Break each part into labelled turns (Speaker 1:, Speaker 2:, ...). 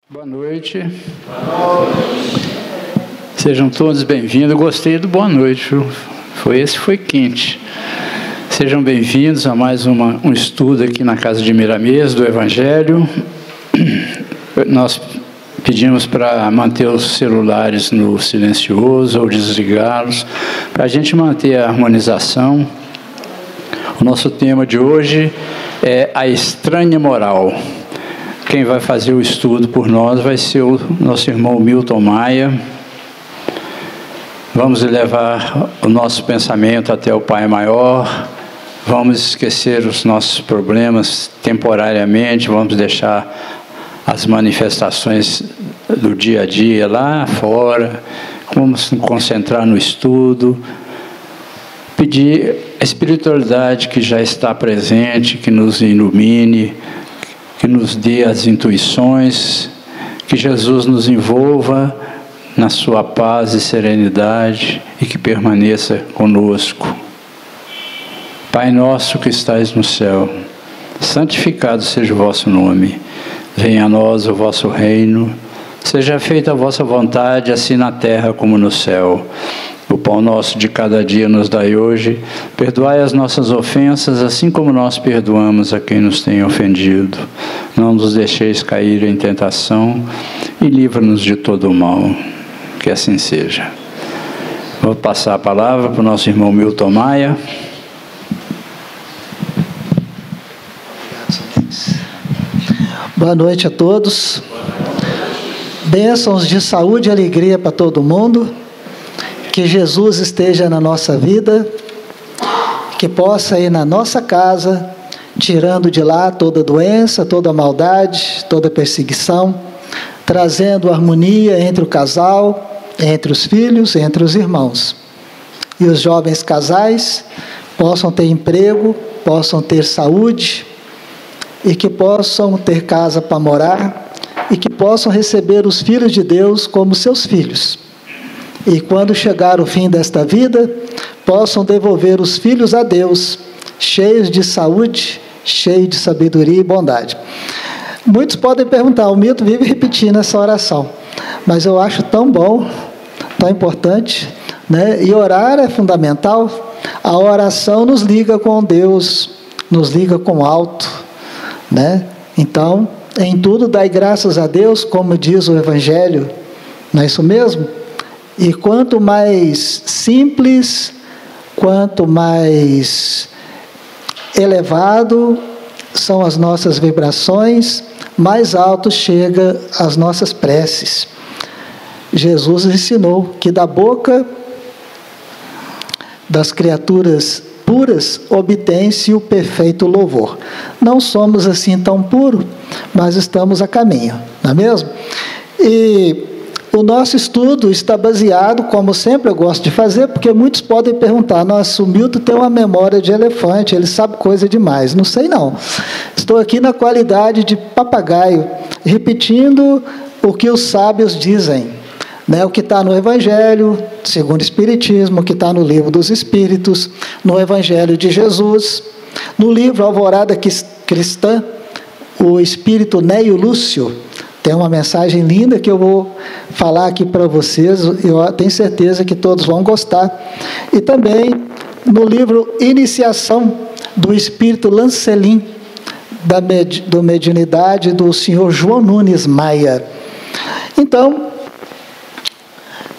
Speaker 1: Boa noite. Sejam todos bem-vindos. Eu gostei do boa noite, viu? Foi quente. Sejam bem-vindos a mais um estudo aqui na Casa de Miramês do Evangelho. Nós pedimos para manter os celulares no silencioso ou desligá-los, para a gente manter a harmonização. O nosso tema de hoje é a estranha moral. Quem vai fazer o estudo por nós vai ser o nosso irmão Milton Maia. Vamos levar o nosso pensamento até o Pai Maior. Vamos esquecer os nossos problemas temporariamente. Vamos deixar as manifestações do dia a dia lá fora. Vamos nos concentrar no estudo. Pedir a espiritualidade que já está presente, que nos ilumine, que nos dê as intuições, que Jesus nos envolva na sua paz e serenidade e que permaneça conosco. Pai nosso que estais no céu, santificado seja o vosso nome. Venha a nós o vosso reino. Seja feita a vossa vontade, assim na terra como no céu. O pão nosso de cada dia nos dai hoje. Perdoai as nossas ofensas, assim como nós perdoamos a quem nos tem ofendido. Não nos deixeis cair em tentação e livra-nos de todo o mal. Que assim seja. Vou passar a palavra para o nosso irmão Milton Maia.
Speaker 2: Boa noite a todos. Bênçãos de saúde e alegria para todo mundo. Que Jesus esteja na nossa vida, que possa ir na nossa casa, tirando de lá toda doença, toda maldade, toda perseguição, trazendo harmonia entre o casal, entre os filhos, entre os irmãos. E os jovens casais possam ter emprego, possam ter saúde, e que possam ter casa para morar, e que possam receber os filhos de Deus como seus filhos. E quando chegar o fim desta vida, possam devolver os filhos a Deus, cheios de saúde, cheios de sabedoria e bondade. Muitos podem perguntar, o Milton vive repetindo essa oração, mas eu acho tão bom, tão importante, né? E orar é fundamental. A oração nos liga com Deus, nos liga com o alto, né? Então, em tudo dai graças a Deus, como diz o Evangelho, não é isso mesmo? E quanto mais simples, quanto mais elevado são as nossas vibrações, mais alto chega as nossas preces. Jesus ensinou que da boca das criaturas puras obtém-se o perfeito louvor. Não somos assim tão puros, mas estamos a caminho, não é mesmo? E o nosso estudo está baseado, como sempre eu gosto de fazer, porque muitos podem perguntar, nossa, o Milton tem uma memória de elefante, ele sabe coisa demais. Não sei não. Estou aqui na qualidade de papagaio, repetindo o que os sábios dizem, né? O que está no Evangelho, segundo o Espiritismo, o que está no Livro dos Espíritos, no Evangelho de Jesus, no livro Alvorada Cristã, o Espírito Neio Lúcio, tem uma mensagem linda que eu vou falar aqui para vocês, eu tenho certeza que todos vão gostar. E também no livro Iniciação, do Espírito Lancelin, do Mediunidade, do senhor João Nunes Maia. Então,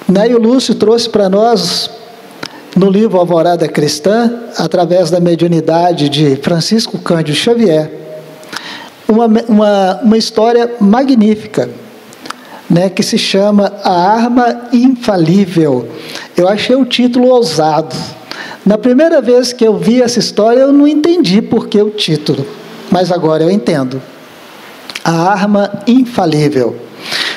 Speaker 2: Neio Lúcio trouxe para nós, no livro Alvorada Cristã, através da mediunidade de Francisco Cândido Xavier, uma história magnífica, né, que se chama A Arma Infalível. Eu achei o título ousado. Na primeira vez que eu vi essa história, eu não entendi por que o título, mas agora eu entendo. A Arma Infalível.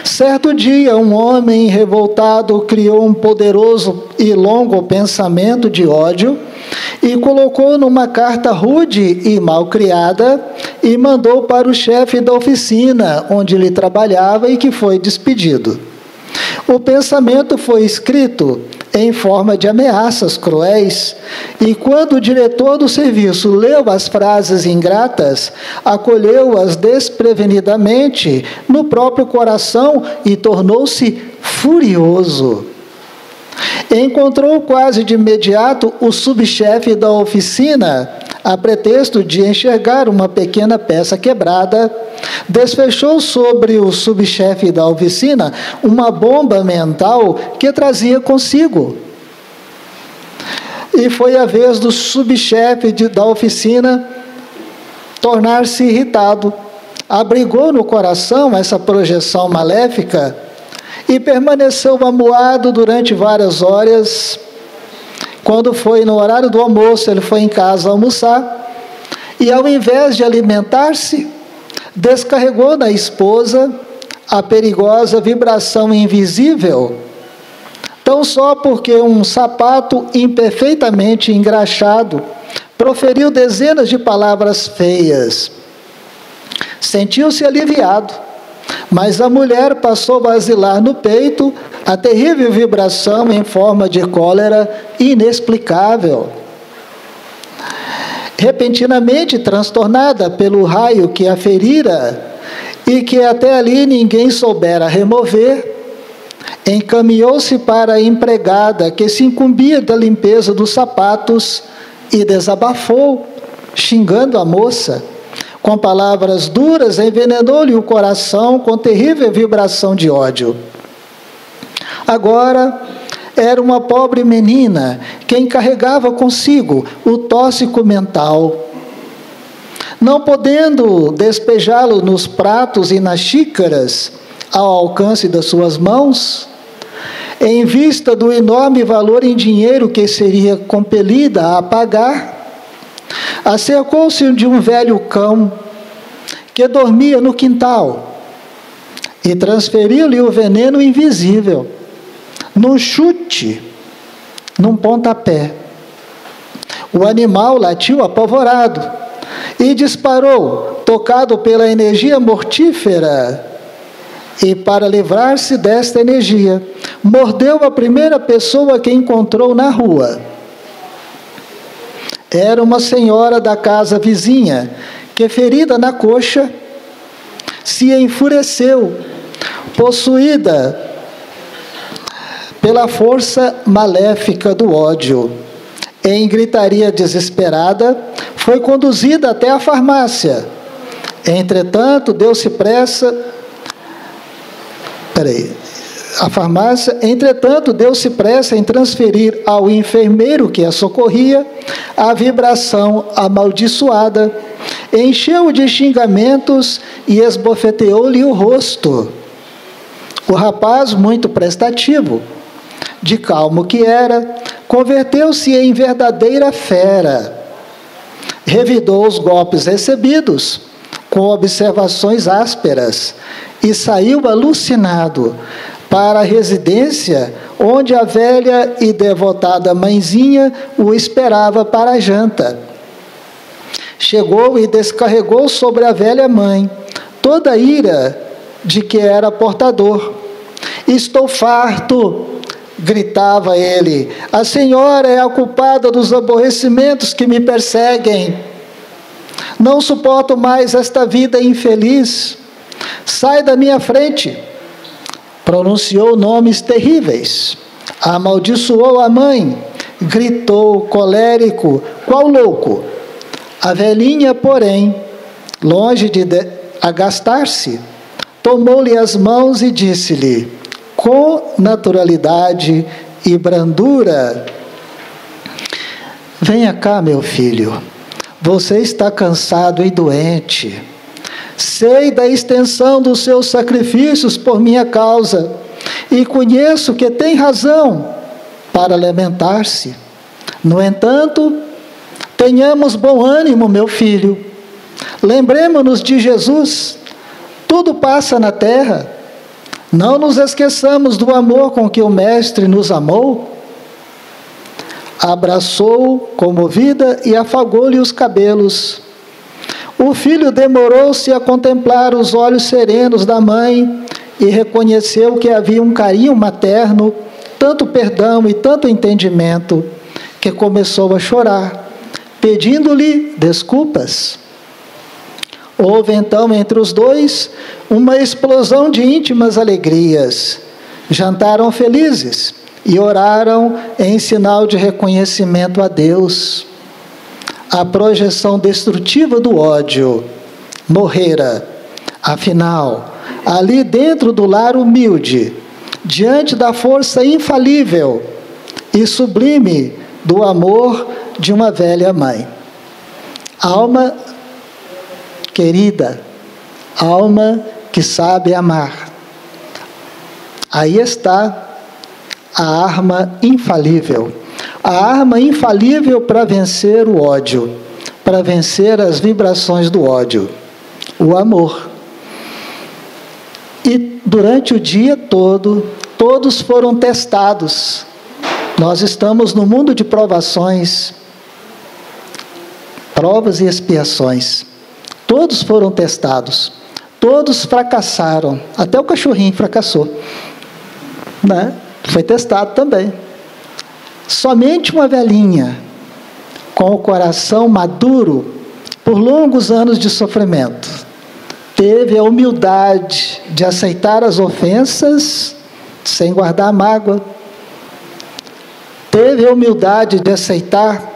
Speaker 2: Certo dia, um homem revoltado criou um poderoso e longo pensamento de ódio e colocou numa carta rude e mal criada e mandou para o chefe da oficina onde ele trabalhava e que foi despedido. O pensamento foi escrito em forma de ameaças cruéis, e quando o diretor do serviço leu as frases ingratas, acolheu-as desprevenidamente no próprio coração e tornou-se furioso. Encontrou quase de imediato o subchefe da oficina, a pretexto de enxergar uma pequena peça quebrada, desfechou sobre o subchefe da oficina uma bomba mental que trazia consigo. E foi a vez do subchefe da oficina tornar-se irritado. Abrigou no coração essa projeção maléfica e permaneceu amuado durante várias horas. Quando foi no horário do almoço, ele foi em casa almoçar e, ao invés de alimentar-se, descarregou na esposa a perigosa vibração invisível, tão só porque um sapato imperfeitamente engraxado proferiu dezenas de palavras feias. Sentiu-se aliviado, mas a mulher passou a basilar no peito a terrível vibração em forma de cólera inexplicável. Repentinamente transtornada pelo raio que a ferira e que até ali ninguém soubera remover, encaminhou-se para a empregada que se incumbia da limpeza dos sapatos e desabafou, xingando a moça. Com palavras duras, envenenou-lhe o coração com terrível vibração de ódio. Agora, era uma pobre menina quem carregava consigo o tóxico mental. Não podendo despejá-lo nos pratos e nas xícaras, ao alcance das suas mãos, em vista do enorme valor em dinheiro que seria compelida a pagar, acercou-se de um velho cão que dormia no quintal e transferiu-lhe o veneno invisível, num chute, num pontapé. O animal latiu apavorado e disparou, tocado pela energia mortífera, e para livrar-se desta energia, mordeu a primeira pessoa que encontrou na rua. Era uma senhora da casa vizinha, que, ferida na coxa, se enfureceu, possuída pela força maléfica do ódio. Em gritaria desesperada, foi conduzida até a farmácia. Entretanto, deu-se pressa em transferir ao enfermeiro que a socorria a vibração amaldiçoada, encheu-o de xingamentos e esbofeteou-lhe o rosto. O rapaz, muito prestativo, de calmo que era, converteu-se em verdadeira fera. Revidou os golpes recebidos, com observações ásperas, e saiu alucinado para a residência onde a velha e devotada mãezinha o esperava para a janta. Chegou e descarregou sobre a velha mãe toda a ira de que era portador. "Estou farto", gritava ele. "A senhora é a culpada dos aborrecimentos que me perseguem. Não suporto mais esta vida infeliz. Sai da minha frente." Pronunciou nomes terríveis. Amaldiçoou a mãe. Gritou colérico, qual louco. A velhinha, porém, longe de agastar-se, tomou-lhe as mãos e disse-lhe, com naturalidade e brandura: "Venha cá, meu filho. Você está cansado e doente. Sei da extensão dos seus sacrifícios por minha causa e conheço que tem razão para lamentar-se. No entanto, tenhamos bom ânimo, meu filho. Lembremos-nos de Jesus. Tudo passa na terra. Não nos esqueçamos do amor com que o Mestre nos amou." Abraçou-o comovida e afagou-lhe os cabelos. O filho demorou-se a contemplar os olhos serenos da mãe e reconheceu que havia um carinho materno tanto perdão e tanto entendimento, que começou a chorar, pedindo-lhe desculpas. Houve então entre os dois uma explosão de íntimas alegrias. Jantaram felizes e oraram em sinal de reconhecimento a Deus. A projeção destrutiva do ódio morrera. Afinal, ali dentro do lar humilde, diante da força infalível e sublime do amor de uma velha mãe. Alma querida, alma que sabe amar. Aí está a arma infalível. A arma infalível para vencer o ódio, para vencer as vibrações do ódio. O amor. E durante o dia todo, todos foram testados. Nós estamos no mundo de provações, provas e expiações. Todos foram testados. Todos fracassaram. Até o cachorrinho fracassou, né? Foi testado também. Somente uma velhinha, com o coração maduro por longos anos de sofrimento, teve a humildade de aceitar as ofensas sem guardar mágoa. Teve a humildade de aceitar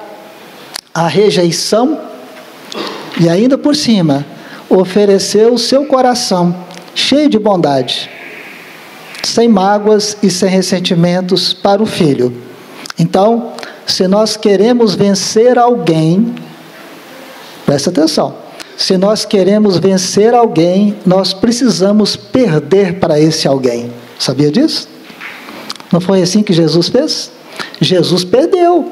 Speaker 2: a rejeição e ainda por cima ofereceu o seu coração cheio de bondade, sem mágoas e sem ressentimentos para o filho. Então, se nós queremos vencer alguém, presta atenção, se nós queremos vencer alguém, nós precisamos perder para esse alguém. Sabia disso? Não foi assim que Jesus fez? Jesus perdeu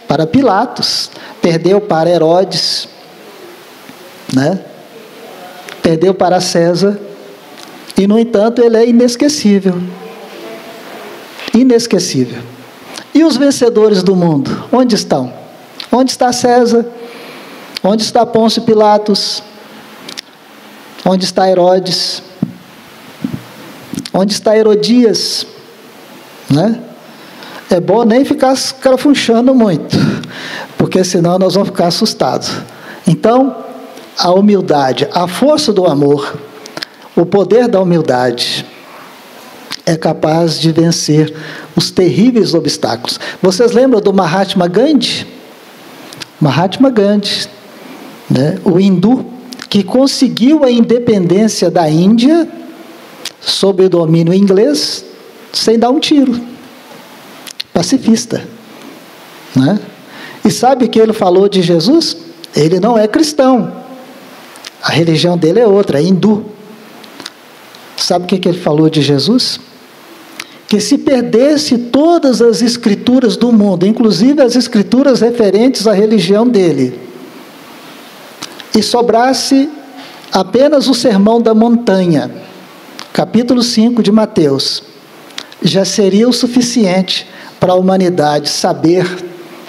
Speaker 2: para Pilatos, perdeu para Herodes, né? Perdeu para César, e no entanto ele é inesquecível. Inesquecível. E os vencedores do mundo, onde estão? Onde está César? Onde está Pôncio Pilatos? Onde está Herodes? Onde está Herodias? Né? É bom nem ficar escarafunchando muito, porque senão nós vamos ficar assustados. Então, a humildade, a força do amor, o poder da humildade é capaz de vencer os terríveis obstáculos. Vocês lembram do Mahatma Gandhi? Mahatma Gandhi, né? O hindu que conseguiu a independência da Índia sob o domínio inglês sem dar um tiro. Pacifista, né? E sabe o que ele falou de Jesus? Ele não é cristão. A religião dele é outra, é hindu. Sabe o que ele falou de Jesus? Que se perdesse todas as escrituras do mundo, inclusive as escrituras referentes à religião dele, e sobrasse apenas o Sermão da Montanha, capítulo 5 de Mateus, já seria o suficiente para a humanidade saber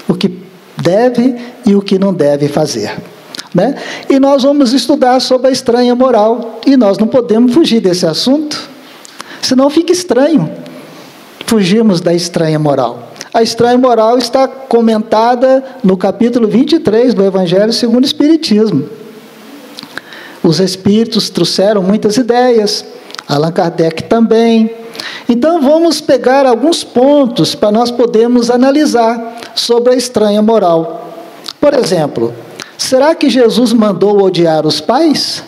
Speaker 2: o que deve e o que não deve fazer. Né? E nós vamos estudar sobre a estranha moral, e nós não podemos fugir desse assunto, senão fica estranho fugirmos da estranha moral. A estranha moral está comentada no capítulo 23 do Evangelho segundo o Espiritismo. Os Espíritos trouxeram muitas ideias, Allan Kardec também. Então vamos pegar alguns pontos para nós podermos analisar sobre a estranha moral. Por exemplo, será que Jesus mandou odiar os pais?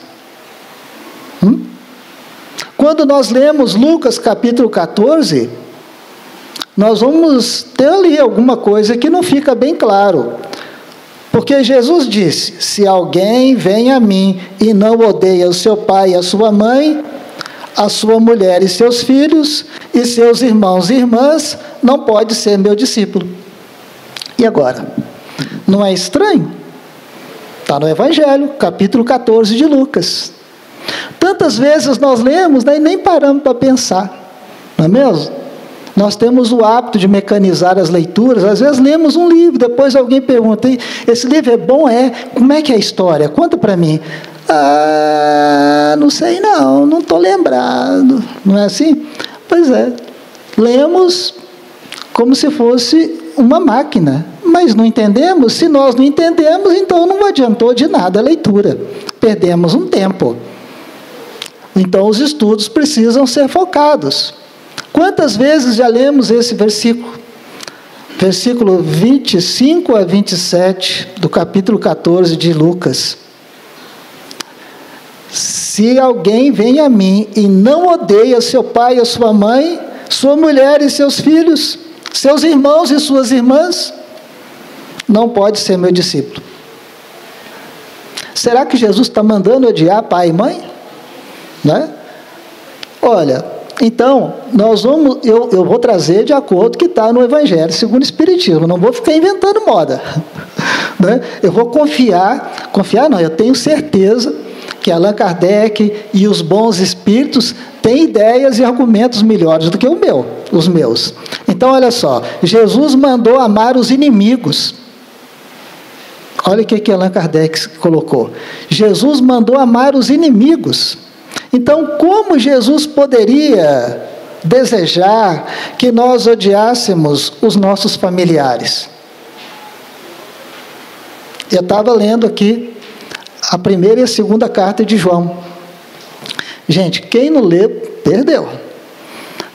Speaker 2: Quando nós lemos Lucas capítulo 14, nós vamos ter ali alguma coisa que não fica bem claro. Porque Jesus disse, se alguém vem a mim e não odeia o seu pai e a sua mãe, a sua mulher e seus filhos, e seus irmãos e irmãs, não pode ser meu discípulo. E agora? Não é estranho? Está no Evangelho, capítulo 14 de Lucas. Tantas vezes nós lemos, né, e nem paramos para pensar, não é mesmo? Nós temos o hábito de mecanizar as leituras. Às vezes lemos um livro, depois alguém pergunta, esse livro é bom? É? Como é que é a história? Conta para mim. Não sei não estou lembrado. Não é assim? Pois é. Lemos, como se fosse uma máquina. Mas não entendemos. Se nós não entendemos, então não adiantou de nada a leitura. Perdemos um tempo. Então os estudos precisam ser focados. Quantas vezes já lemos esse versículo? Versículo 25 a 27 do capítulo 14 de Lucas. Se alguém vem a mim e não odeia seu pai e sua mãe, sua mulher e seus filhos, seus irmãos e suas irmãs, não pode ser meu discípulo. Será que Jesus está mandando odiar pai e mãe? Né? Olha, então, eu vou trazer de acordo com o que está no Evangelho segundo o Espiritismo, não vou ficar inventando moda. Né? Eu vou confiar não, eu tenho certeza que Allan Kardec e os bons espíritos têm ideias e argumentos melhores do que os meus. Então, olha só, Jesus mandou amar os inimigos. Olha o que Allan Kardec colocou. Jesus mandou amar os inimigos. Então, como Jesus poderia desejar que nós odiássemos os nossos familiares? Eu estava lendo aqui a primeira e a segunda carta de João. Gente, quem não lê, perdeu.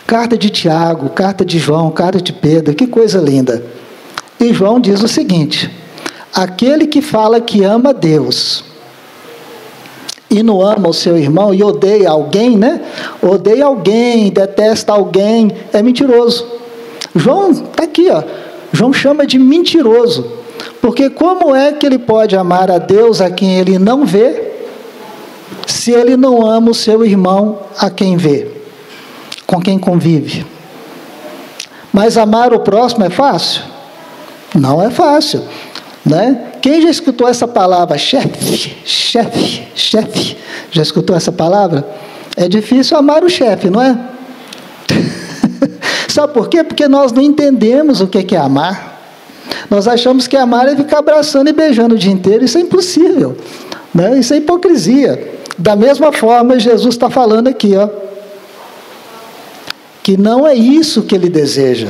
Speaker 2: Carta de Tiago, carta de João, carta de Pedro, que coisa linda. E João diz o seguinte: aquele que fala que ama Deus e não ama o seu irmão e odeia alguém, né? Odeia alguém, detesta alguém, é mentiroso. João está aqui, ó. João chama de mentiroso. Porque como é que ele pode amar a Deus a quem ele não vê, se ele não ama o seu irmão a quem vê, com quem convive? Mas amar o próximo é fácil? Não é fácil, né? Quem já escutou essa palavra, chefe? Já escutou essa palavra? É difícil amar o chefe, não é? Sabe por quê? Porque nós não entendemos o que é amar. Nós achamos que amar é ficar abraçando e beijando o dia inteiro. Isso é impossível, né? Isso é hipocrisia. Da mesma forma, Jesus está falando aqui, ó, que não é isso que ele deseja.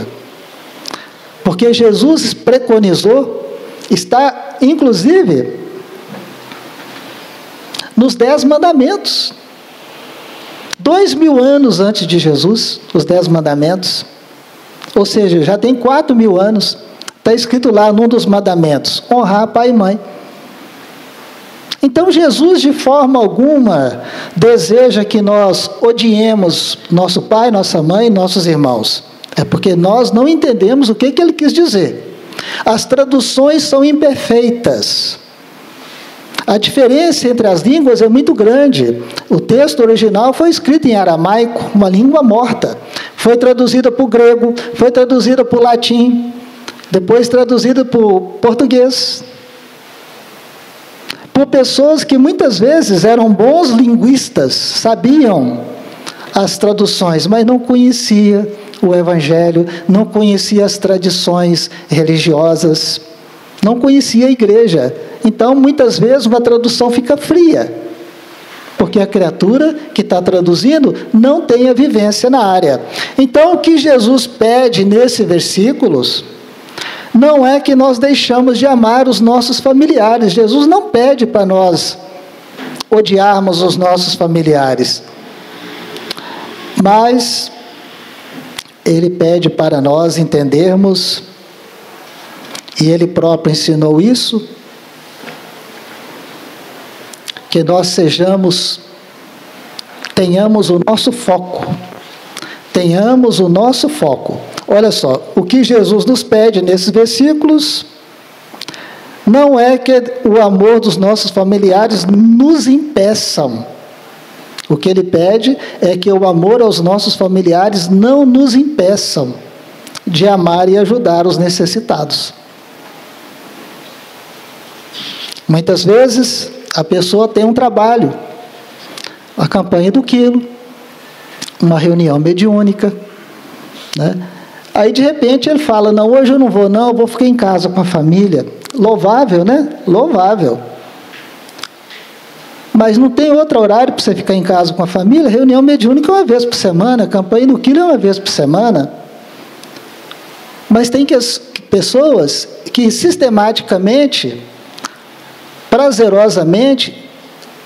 Speaker 2: Porque Jesus preconizou, está inclusive nos 10 mandamentos. 2000 anos antes de Jesus, os 10 mandamentos. Ou seja, já tem 4000 anos. Está escrito lá num dos mandamentos: honrar pai e mãe. Então Jesus, de forma alguma, deseja que nós odiemos nosso pai, nossa mãe e nossos irmãos. É porque nós não entendemos o que ele quis dizer. As traduções são imperfeitas. A diferença entre as línguas é muito grande. O texto original foi escrito em aramaico, uma língua morta. Foi traduzida para o grego, foi traduzida para o latim, depois traduzida para o português. Por pessoas que muitas vezes eram bons linguistas, sabiam as traduções, mas não conhecia o Evangelho, não conhecia as tradições religiosas, não conhecia a igreja. Então, muitas vezes, uma tradução fica fria, porque a criatura que está traduzindo não tem a vivência na área. Então, o que Jesus pede nesses versículos não é que nós deixamos de amar os nossos familiares. Jesus não pede para nós odiarmos os nossos familiares, mas Ele pede para nós entendermos, e Ele próprio ensinou isso, que nós tenhamos o nosso foco. Tenhamos o nosso foco. Olha só, o que Jesus nos pede nesses versículos não é que o amor dos nossos familiares nos impeçam. O que Ele pede é que o amor aos nossos familiares não nos impeçam de amar e ajudar os necessitados. Muitas vezes a pessoa tem um trabalho, a campanha do quilo, uma reunião mediúnica, né? Aí de repente ele fala: não, hoje eu não vou não, eu vou ficar em casa com a família. Louvável, né? Louvável. Mas não tem outro horário para você ficar em casa com a família? Reunião mediúnica é uma vez por semana, campanha do quilo é uma vez por semana. Mas tem pessoas que sistematicamente, prazerosamente,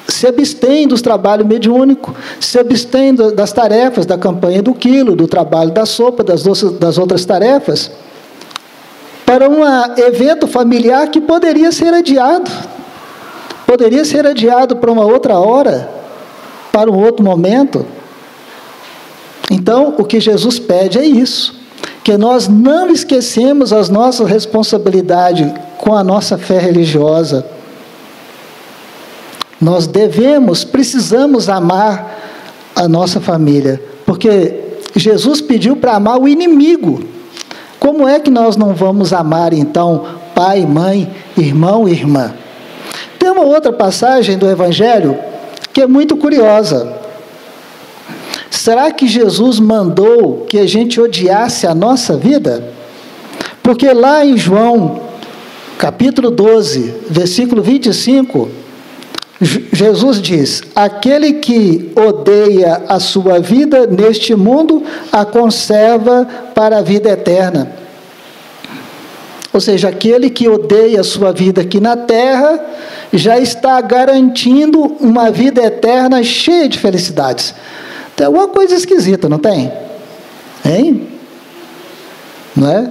Speaker 2: se abstêm dos trabalhos mediúnicos, se abstêm das tarefas da campanha do quilo, do trabalho da sopa, das outras tarefas, para um evento familiar que poderia ser adiado para uma outra hora, para um outro momento. Então, o que Jesus pede é isso, que nós não esquecemos as nossas responsabilidades com a nossa fé religiosa. Nós precisamos amar a nossa família, porque Jesus pediu para amar o inimigo. Como é que nós não vamos amar, então, pai, mãe, irmão e irmã? Tem uma outra passagem do Evangelho que é muito curiosa. Será que Jesus mandou que a gente odiasse a nossa vida? Porque lá em João, capítulo 12, versículo 25, Jesus diz: aquele que odeia a sua vida neste mundo, a conserva para a vida eterna. Ou seja, aquele que odeia a sua vida aqui na terra, já está garantindo uma vida eterna cheia de felicidades. Tem alguma coisa esquisita, não tem? Hein? Não é?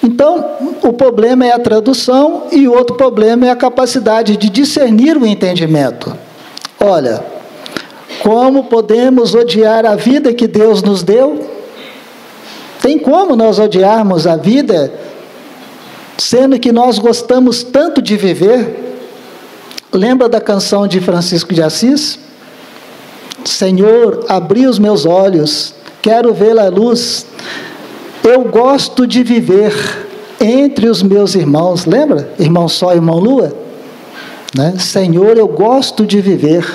Speaker 2: Então, o problema é a tradução e o outro problema é a capacidade de discernir o entendimento. Olha, como podemos odiar a vida que Deus nos deu? Tem como nós odiarmos a vida, sendo que nós gostamos tanto de viver? Lembra da canção de Francisco de Assis? Senhor, abri os meus olhos, quero ver a luz. Eu gosto de viver entre os meus irmãos. Lembra? Irmão Sol, irmão Lua? Né? Senhor, eu gosto de viver.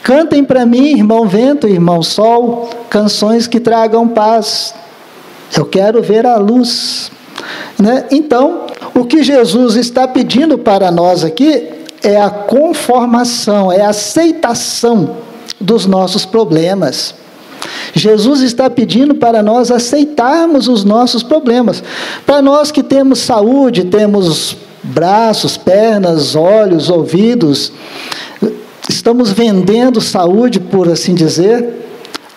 Speaker 2: Cantem para mim, irmão Vento, irmão Sol, canções que tragam paz. Eu quero ver a luz. Né? Então, o que Jesus está pedindo para nós aqui é a conformação, é a aceitação dos nossos problemas. Jesus está pedindo para nós aceitarmos os nossos problemas. Para nós que temos saúde, temos braços, pernas, olhos, ouvidos, estamos vendendo saúde, por assim dizer,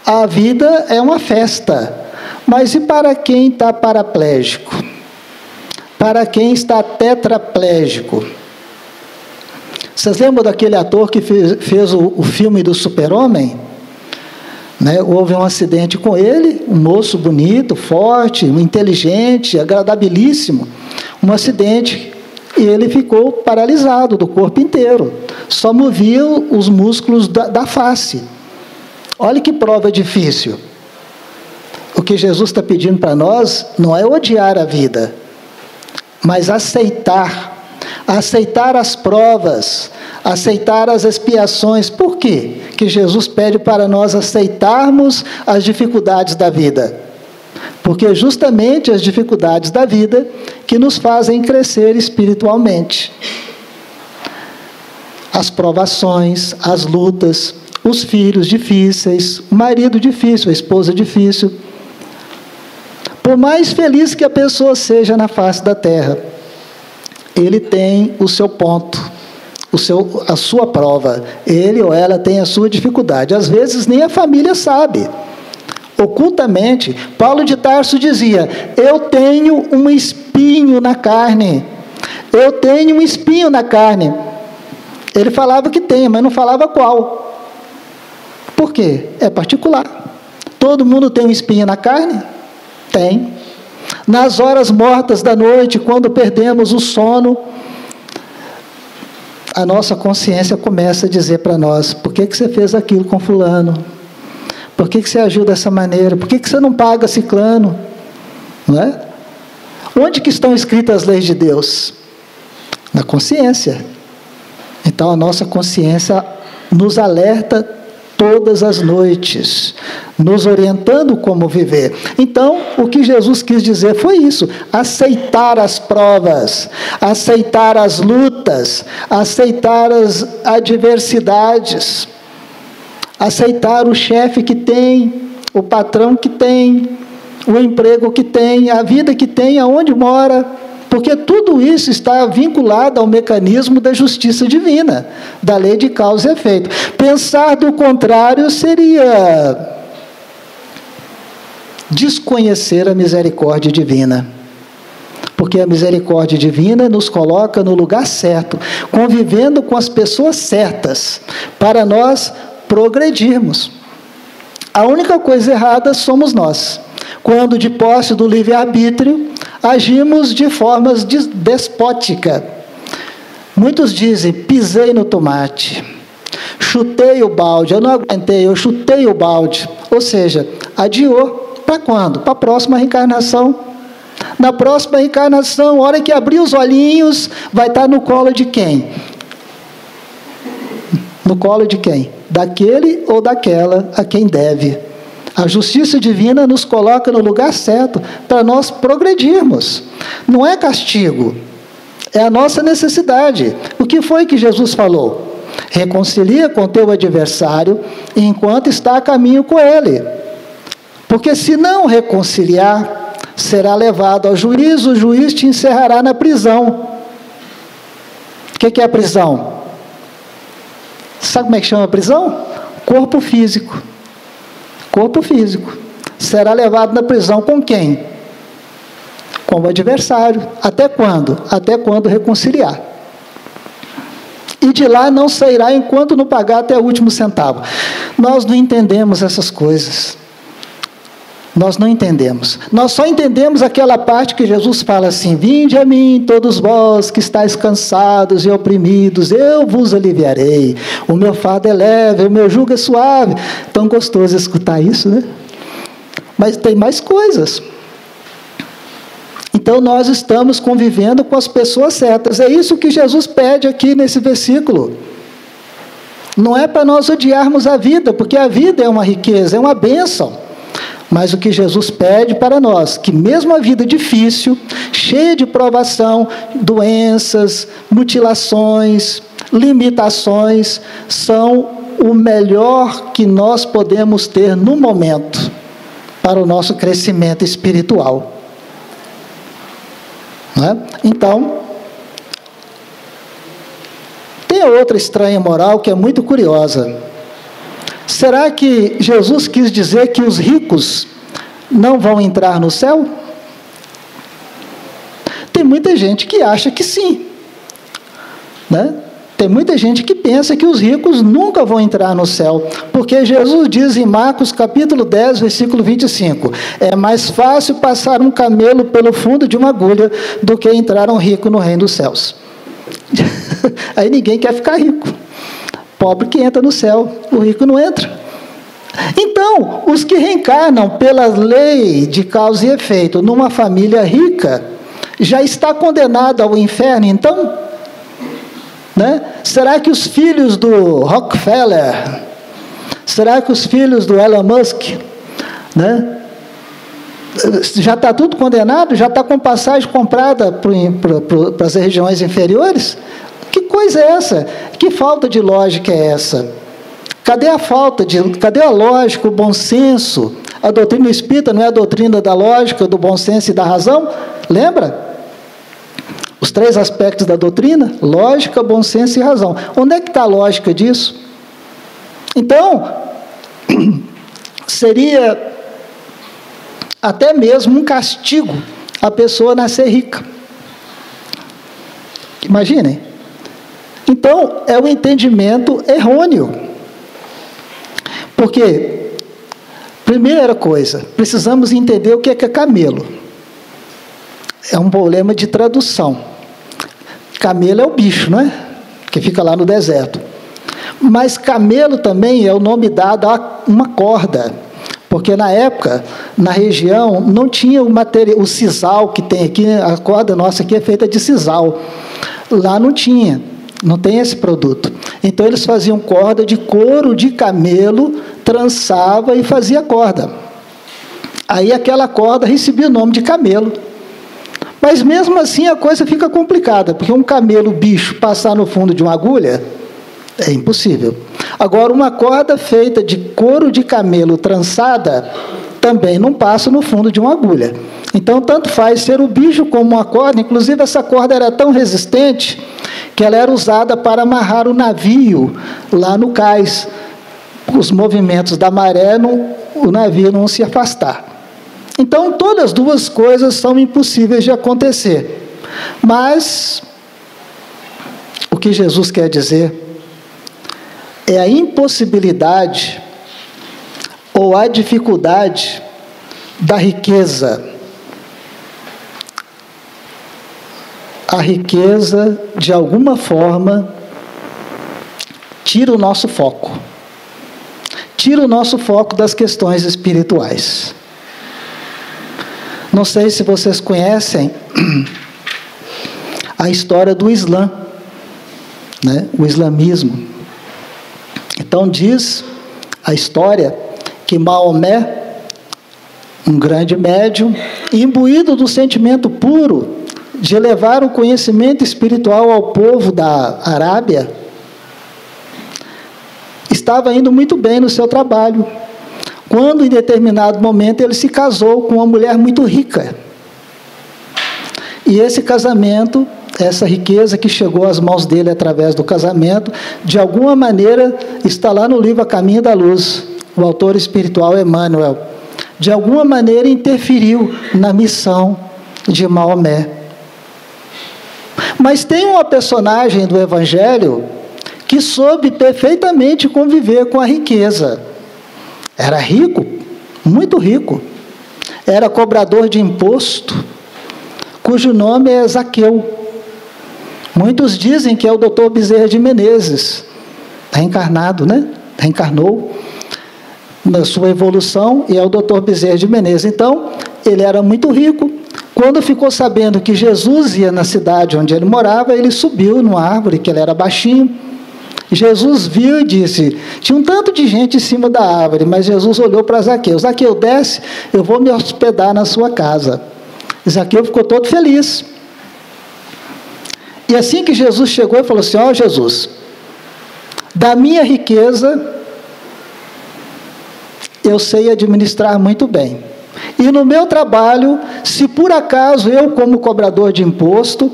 Speaker 2: a vida é uma festa. Mas e para quem está paraplégico? Para quem está tetraplégico? Vocês lembram daquele ator que fez o filme do Super-Homem? Né? Houve um acidente com ele, um moço bonito, forte, inteligente, agradabilíssimo. Um acidente, e ele ficou paralisado do corpo inteiro. Só movia os músculos da face. Olha que prova difícil. O que Jesus está pedindo para nós não é odiar a vida, mas aceitar as provas, aceitar as expiações. Por quê que Jesus pede para nós aceitarmos as dificuldades da vida? Porque é justamente as dificuldades da vida que nos fazem crescer espiritualmente. As provações, as lutas, os filhos difíceis, o marido difícil, a esposa difícil. Por mais feliz que a pessoa seja na face da terra, ele tem o seu ponto, a sua prova. Ele ou ela tem a sua dificuldade. Às vezes nem a família sabe. Ocultamente, Paulo de Tarso dizia: eu tenho um espinho na carne. Eu tenho um espinho na carne. Ele falava que tem, mas não falava qual. Por quê? É particular. Todo mundo tem um espinho na carne? Tem. Nas horas mortas da noite, quando perdemos o sono, a nossa consciência começa a dizer para nós: por que você fez aquilo com fulano? Por que você agiu dessa maneira? Por que você não paga ciclano? Não é? Onde que estão escritas as leis de Deus? Na consciência. Então a nossa consciência nos alerta todas as noites, nos orientando como viver. Então, o que Jesus quis dizer foi isso: aceitar as provas, aceitar as lutas, aceitar as adversidades, aceitar o chefe que tem, o patrão que tem, o emprego que tem, a vida que tem, aonde mora, porque tudo isso está vinculado ao mecanismo da justiça divina, da lei de causa e efeito. Pensar do contrário seria desconhecer a misericórdia divina. Porque a misericórdia divina nos coloca no lugar certo, convivendo com as pessoas certas, para nós progredirmos. A única coisa errada somos nós, quando de posse do livre-arbítrio, agimos de formas despótica. Muitos dizem, pisei no tomate, chutei o balde, eu não aguentei, eu chutei o balde. Ou seja, adiou. Para quando? Para a próxima reencarnação. Na próxima reencarnação, a hora que abrir os olhinhos, vai estar no colo de quem? No colo de quem? Daquele ou daquela a quem deve. A justiça divina nos coloca no lugar certo para nós progredirmos. Não é castigo, é a nossa necessidade. O que foi que Jesus falou? Reconcilia com teu adversário enquanto está a caminho com ele. Porque se não reconciliar, será levado ao juiz, o juiz te encerrará na prisão. O que é a prisão? Sabe como é que chama a prisão? Corpo físico. Corpo físico. Será levado na prisão com quem? Com o adversário. Até quando? Até quando reconciliar. E de lá não sairá enquanto não pagar até o último centavo. Nós não entendemos essas coisas. Nós não entendemos. Nós só entendemos aquela parte que Jesus fala assim, vinde a mim, todos vós que estáis cansados e oprimidos, eu vos aliviarei. O meu fardo é leve, o meu jugo é suave. Tão gostoso escutar isso, né? Mas tem mais coisas. Então, nós estamos convivendo com as pessoas certas. É isso que Jesus pede aqui nesse versículo. Não é para nós odiarmos a vida, porque a vida é uma riqueza, é uma bênção. Mas o que Jesus pede para nós, que mesmo a vida difícil, cheia de provação, doenças, mutilações, limitações, são o melhor que nós podemos ter no momento para o nosso crescimento espiritual. Não é? Então, tem outra estranha moral que é muito curiosa. Será que Jesus quis dizer que os ricos não vão entrar no céu? Tem muita gente que acha que sim, né? Tem muita gente que pensa que os ricos nunca vão entrar no céu, porque Jesus diz em Marcos capítulo 10, versículo 25, é mais fácil passar um camelo pelo fundo de uma agulha do que entrar um rico no reino dos céus. Aí ninguém quer ficar rico. Pobre que entra no céu, o rico não entra. Então, os que reencarnam pela lei de causa e efeito numa família rica, já está condenado ao inferno, então? Né? Será que os filhos do Rockefeller, será que os filhos do Elon Musk, né? Já está tudo condenado? Já está com passagem comprada para as regiões inferiores? Que coisa é essa? Que falta de lógica é essa? Cadê a lógica, o bom senso? A doutrina espírita não é a doutrina da lógica, do bom senso e da razão? Lembra? Os 3 aspectos da doutrina? Lógica, bom senso e razão. Onde é que está a lógica disso? Então, seria até mesmo um castigo a pessoa nascer rica. Imaginem. Então, é um entendimento errôneo. Porque, primeira coisa, precisamos entender o que é camelo. É um problema de tradução. Camelo é o bicho, não é? Que fica lá no deserto. Mas camelo também é o nome dado a uma corda. Porque na época, na região, não tinha o material, o sisal que tem aqui, a corda nossa aqui é feita de sisal. Lá não tinha. Não tem esse produto. Então, eles faziam corda de couro de camelo, trançava e fazia corda. Aí, aquela corda recebia o nome de camelo. Mas, mesmo assim, a coisa fica complicada, porque um camelo, bicho, passar no fundo de uma agulha, é impossível. Agora, uma corda feita de couro de camelo trançada, também não passa no fundo de uma agulha. Então, tanto faz ser o bicho como uma corda. Inclusive, essa corda era tão resistente que ela era usada para amarrar o navio lá no cais. Os movimentos da maré, o navio não se afastar. Então, todas as duas coisas são impossíveis de acontecer. Mas, o que Jesus quer dizer é a impossibilidade ou a dificuldade da riqueza. A riqueza, de alguma forma, tira o nosso foco. Tira o nosso foco das questões espirituais. Não sei se vocês conhecem a história do Islã, né? O islamismo. Então diz a história que Maomé, um grande médium, imbuído do sentimento puro de levar o conhecimento espiritual ao povo da Arábia, estava indo muito bem no seu trabalho, quando em determinado momento ele se casou com uma mulher muito rica. E esse casamento, essa riqueza que chegou às mãos dele através do casamento, de alguma maneira está lá no livro A Caminho da Luz, o autor espiritual Emmanuel, de alguma maneira interferiu na missão de Maomé. Mas tem uma personagem do Evangelho que soube perfeitamente conviver com a riqueza. Era rico, muito rico. Era cobrador de imposto, cujo nome é Zaqueu. Muitos dizem que é o Dr. Bezerra de Menezes, reencarnado, né? Reencarnou na sua evolução e é o Dr. Bezerra de Menezes. Então, ele era muito rico. Quando ficou sabendo que Jesus ia na cidade onde ele morava, ele subiu numa árvore, que ele era baixinho. Jesus viu e disse, tinha um tanto de gente em cima da árvore, mas Jesus olhou para Zaqueu. Zaqueu, desce, eu vou me hospedar na sua casa. E Zaqueu ficou todo feliz. E assim que Jesus chegou, ele falou assim, ó Jesus, da minha riqueza, eu sei administrar muito bem. E no meu trabalho, se por acaso eu, como cobrador de imposto,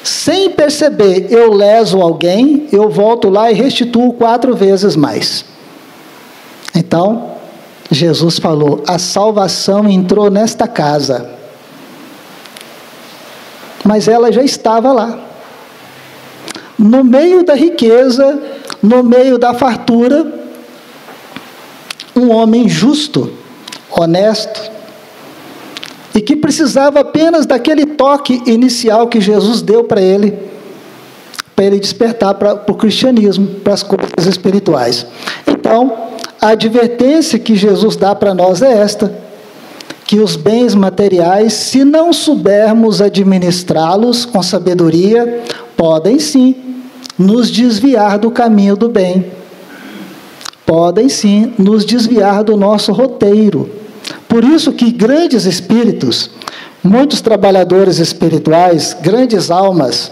Speaker 2: sem perceber, eu leso alguém, eu volto lá e restituo 4 vezes mais. Então, Jesus falou, a salvação entrou nesta casa. Mas ela já estava lá. No meio da riqueza, no meio da fartura, um homem justo, honesto, e que precisava apenas daquele toque inicial que Jesus deu para ele despertar para o cristianismo, para as coisas espirituais. Então, a advertência que Jesus dá para nós é esta, que os bens materiais, se não soubermos administrá-los com sabedoria, podem sim nos desviar do caminho do bem. Podem sim nos desviar do nosso roteiro. Por isso que grandes espíritos, muitos trabalhadores espirituais, grandes almas,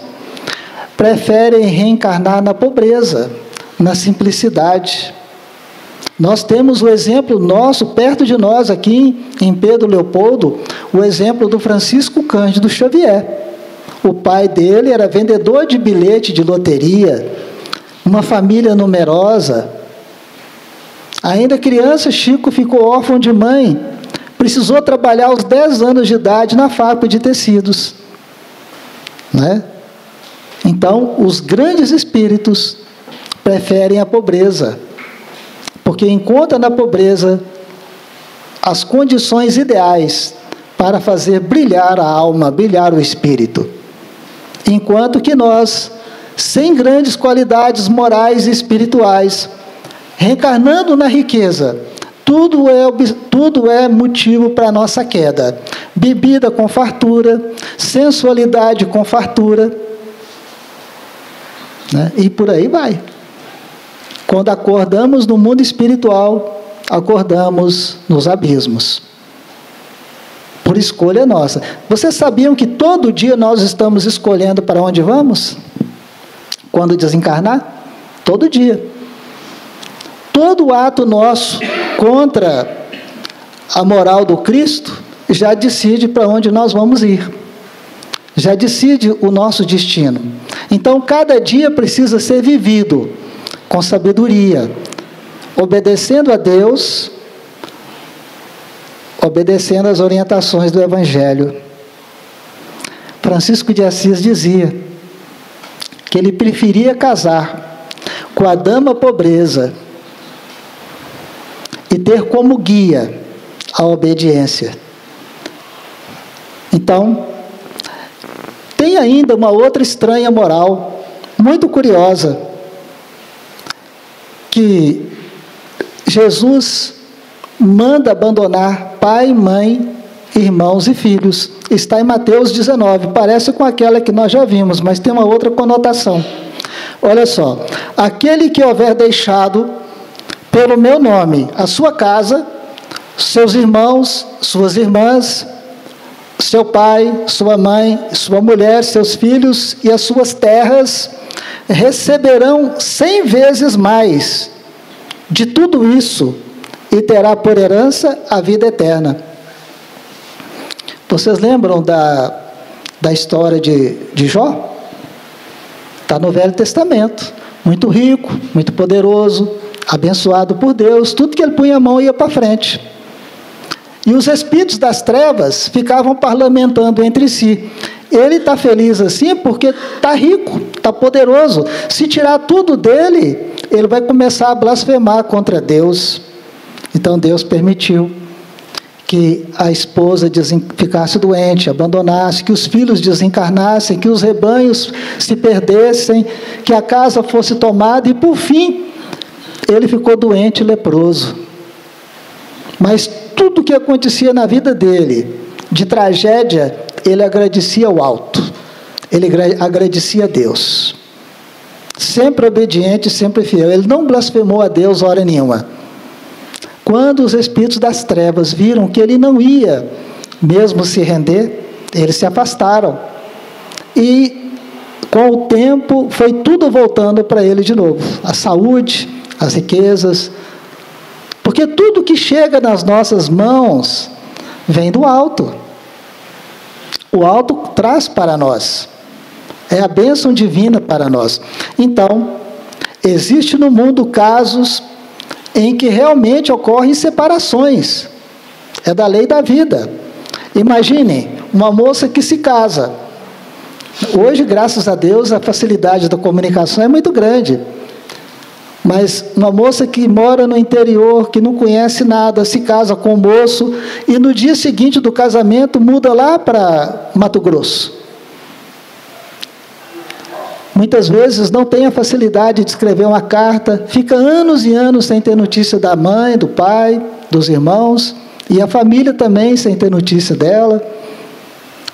Speaker 2: preferem reencarnar na pobreza, na simplicidade. Nós temos o exemplo nosso, perto de nós aqui em Pedro Leopoldo, o exemplo do Francisco Cândido Xavier. O pai dele era vendedor de bilhete de loteria, uma família numerosa. Ainda criança, Chico ficou órfão de mãe, precisou trabalhar aos 10 anos de idade na fábrica de tecidos. Né? Então, os grandes espíritos preferem a pobreza, porque encontram na pobreza as condições ideais para fazer brilhar a alma, brilhar o espírito. Enquanto que nós, sem grandes qualidades morais e espirituais, reencarnando na riqueza, tudo é motivo para a nossa queda. Bebida com fartura, sensualidade com fartura, né? E por aí vai. Quando acordamos no mundo espiritual, acordamos nos abismos. Por escolha nossa. Vocês sabiam que todo dia nós estamos escolhendo para onde vamos? Quando desencarnar? Todo dia. Todo ato nosso contra a moral do Cristo já decide para onde nós vamos ir, já decide o nosso destino. Então, cada dia precisa ser vivido com sabedoria, obedecendo a Deus, obedecendo às orientações do Evangelho. Francisco de Assis dizia que ele preferia casar com a dama pobreza e ter como guia a obediência. Então, tem ainda uma outra estranha moral, muito curiosa, que Jesus manda abandonar pai, mãe, irmãos e filhos. Está em Mateus 19, parece com aquela que nós já vimos, mas tem uma outra conotação. Olha só: aquele que houver deixado pelo meu nome a sua casa, seus irmãos, suas irmãs, seu pai, sua mãe, sua mulher, seus filhos e as suas terras, receberão 100 vezes mais de tudo isso e terá por herança a vida eterna. Vocês lembram da história de Jó? Está no Velho Testamento. Muito rico, muito poderoso, abençoado por Deus, tudo que ele punha a mão ia para frente. E os espíritos das trevas ficavam parlamentando entre si. Ele está feliz assim porque está rico, está poderoso. Se tirar tudo dele, ele vai começar a blasfemar contra Deus. Então Deus permitiu que a esposa ficasse doente, abandonasse, que os filhos desencarnassem, que os rebanhos se perdessem, que a casa fosse tomada, e por fim, ele ficou doente e leproso. Mas tudo que acontecia na vida dele, de tragédia, ele agradecia ao alto, ele agradecia a Deus. Sempre obediente, sempre fiel. Ele não blasfemou a Deus hora nenhuma. Quando os espíritos das trevas viram que ele não ia mesmo se render, eles se afastaram. E, com o tempo, foi tudo voltando para ele de novo. A saúde, as riquezas. Porque tudo que chega nas nossas mãos vem do alto. O alto traz para nós. É a bênção divina para nós. Então, existe no mundo casos em que realmente ocorrem separações. É da lei da vida. Imaginem, uma moça que se casa. Hoje, graças a Deus, a facilidade da comunicação é muito grande. Mas uma moça que mora no interior, que não conhece nada, se casa com um moço, e no dia seguinte do casamento muda lá para Mato Grosso. Muitas vezes não tem a facilidade de escrever uma carta, fica anos e anos sem ter notícia da mãe, do pai, dos irmãos, e a família também sem ter notícia dela.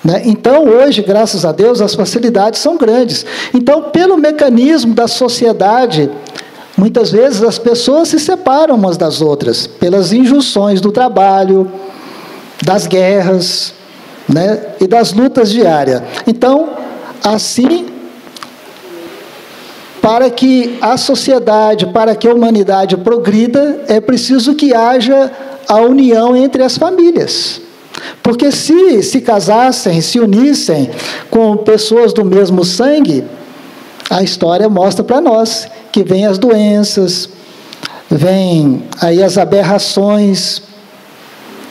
Speaker 2: Né? Então, hoje, graças a Deus, as facilidades são grandes. Então, pelo mecanismo da sociedade, muitas vezes as pessoas se separam umas das outras, pelas injunções do trabalho, das guerras, né? E das lutas diárias. Então, assim, para que a sociedade, para que a humanidade progrida, é preciso que haja a união entre as famílias. Porque se casassem, se unissem com pessoas do mesmo sangue, a história mostra para nós que vem as doenças, vem aí as aberrações,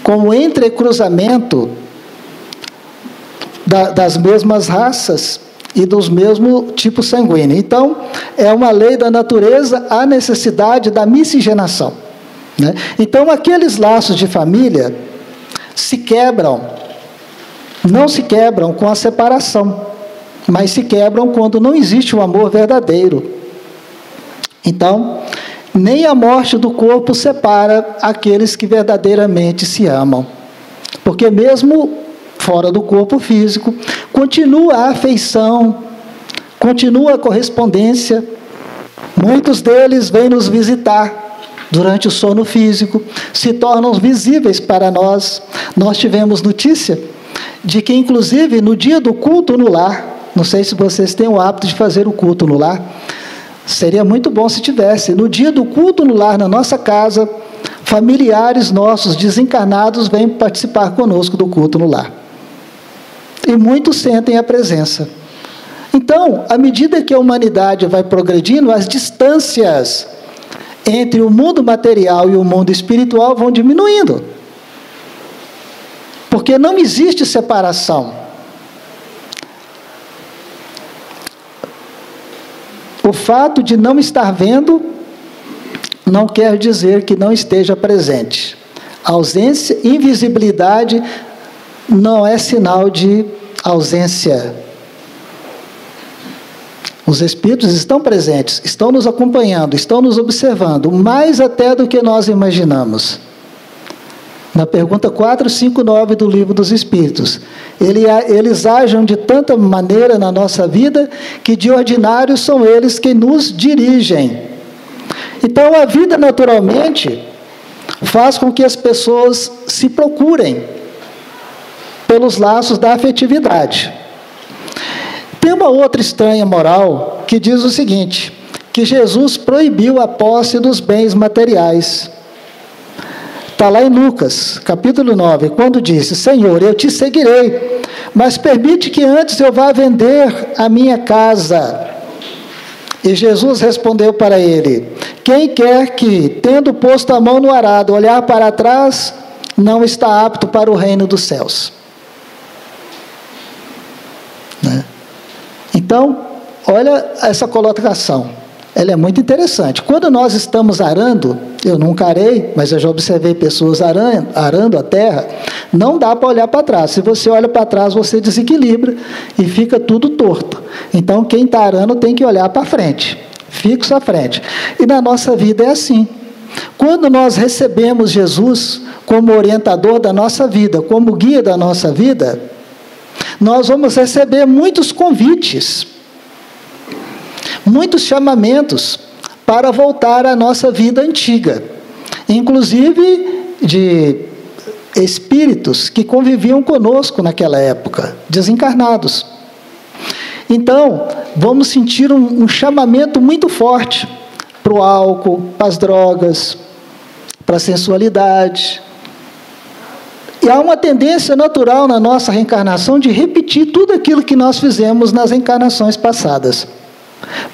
Speaker 2: com o entrecruzamento das mesmas raças e dos mesmos tipos sanguíneos. Então, é uma lei da natureza a necessidade da miscigenação. Né? Então, aqueles laços de família se quebram, não se quebram com a separação, mas se quebram quando não existe o amor verdadeiro. Então, nem a morte do corpo separa aqueles que verdadeiramente se amam. Porque mesmo fora do corpo físico, continua a afeição, continua a correspondência. Muitos deles vêm nos visitar durante o sono físico, se tornam visíveis para nós. Nós tivemos notícia de que, inclusive, no dia do culto no lar, não sei se vocês têm o hábito de fazer o culto no lar, seria muito bom se tivesse. No dia do culto no lar, na nossa casa, familiares nossos desencarnados vêm participar conosco do culto no lar. E muitos sentem a presença. Então, à medida que a humanidade vai progredindo, as distâncias entre o mundo material e o mundo espiritual vão diminuindo. Porque não existe separação. O fato de não estar vendo não quer dizer que não esteja presente. Ausência, invisibilidade não é sinal de ausência. Os espíritos estão presentes, estão nos acompanhando, estão nos observando, mais até do que nós imaginamos. Na pergunta 459 do Livro dos Espíritos, eles agem de tanta maneira na nossa vida que de ordinário são eles que nos dirigem. Então a vida naturalmente faz com que as pessoas se procurem pelos laços da afetividade. Tem uma outra estranha moral que diz o seguinte, que Jesus proibiu a posse dos bens materiais. Está lá em Lucas, capítulo 9, quando disse, Senhor, eu te seguirei, mas permite que antes eu vá vender a minha casa. E Jesus respondeu para ele, quem quer que, tendo posto a mão no arado, olhar para trás, não está apto para o reino dos céus. Né? Então, olha essa colocação, ela é muito interessante. Quando nós estamos arando, eu nunca arei, mas eu já observei pessoas arando a terra, não dá para olhar para trás. Se você olha para trás, você desequilibra e fica tudo torto. Então, quem está arando tem que olhar para frente, fixo à frente. E na nossa vida é assim. Quando nós recebemos Jesus como orientador da nossa vida, como guia da nossa vida, nós vamos receber muitos convites, muitos chamamentos para voltar à nossa vida antiga, inclusive de espíritos que conviviam conosco naquela época, desencarnados. Então, vamos sentir um chamamento muito forte para o álcool, para as drogas, para a sensualidade. E há uma tendência natural na nossa reencarnação de repetir tudo aquilo que nós fizemos nas reencarnações passadas.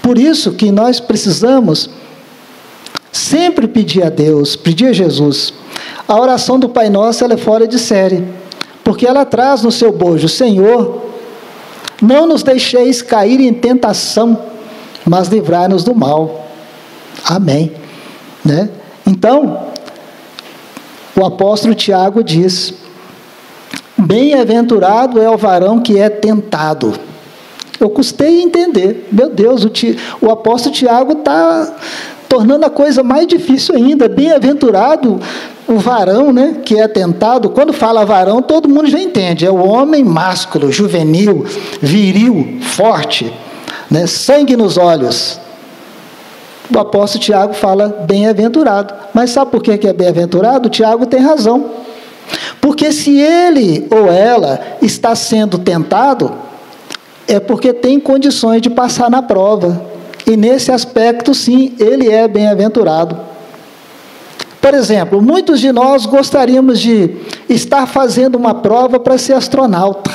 Speaker 2: Por isso que nós precisamos sempre pedir a Deus, pedir a Jesus. A oração do Pai Nosso, ela é fora de série, porque ela traz no seu bojo, Senhor, não nos deixeis cair em tentação, mas livrai-nos do mal. Amém. Né? Então, o apóstolo Tiago diz, bem-aventurado é o varão que é tentado. Eu custei entender, meu Deus, o apóstolo Tiago está tornando a coisa mais difícil ainda. Bem-aventurado o varão, né, que é tentado. Quando fala varão, todo mundo já entende, é o homem másculo, juvenil, viril, forte, né, sangue nos olhos. O apóstolo Tiago fala bem-aventurado. Mas sabe por que é bem-aventurado? O Tiago tem razão. Porque se ele ou ela está sendo tentado, é porque tem condições de passar na prova. E nesse aspecto, sim, ele é bem-aventurado. Por exemplo, muitos de nós gostaríamos de estar fazendo uma prova para ser astronauta.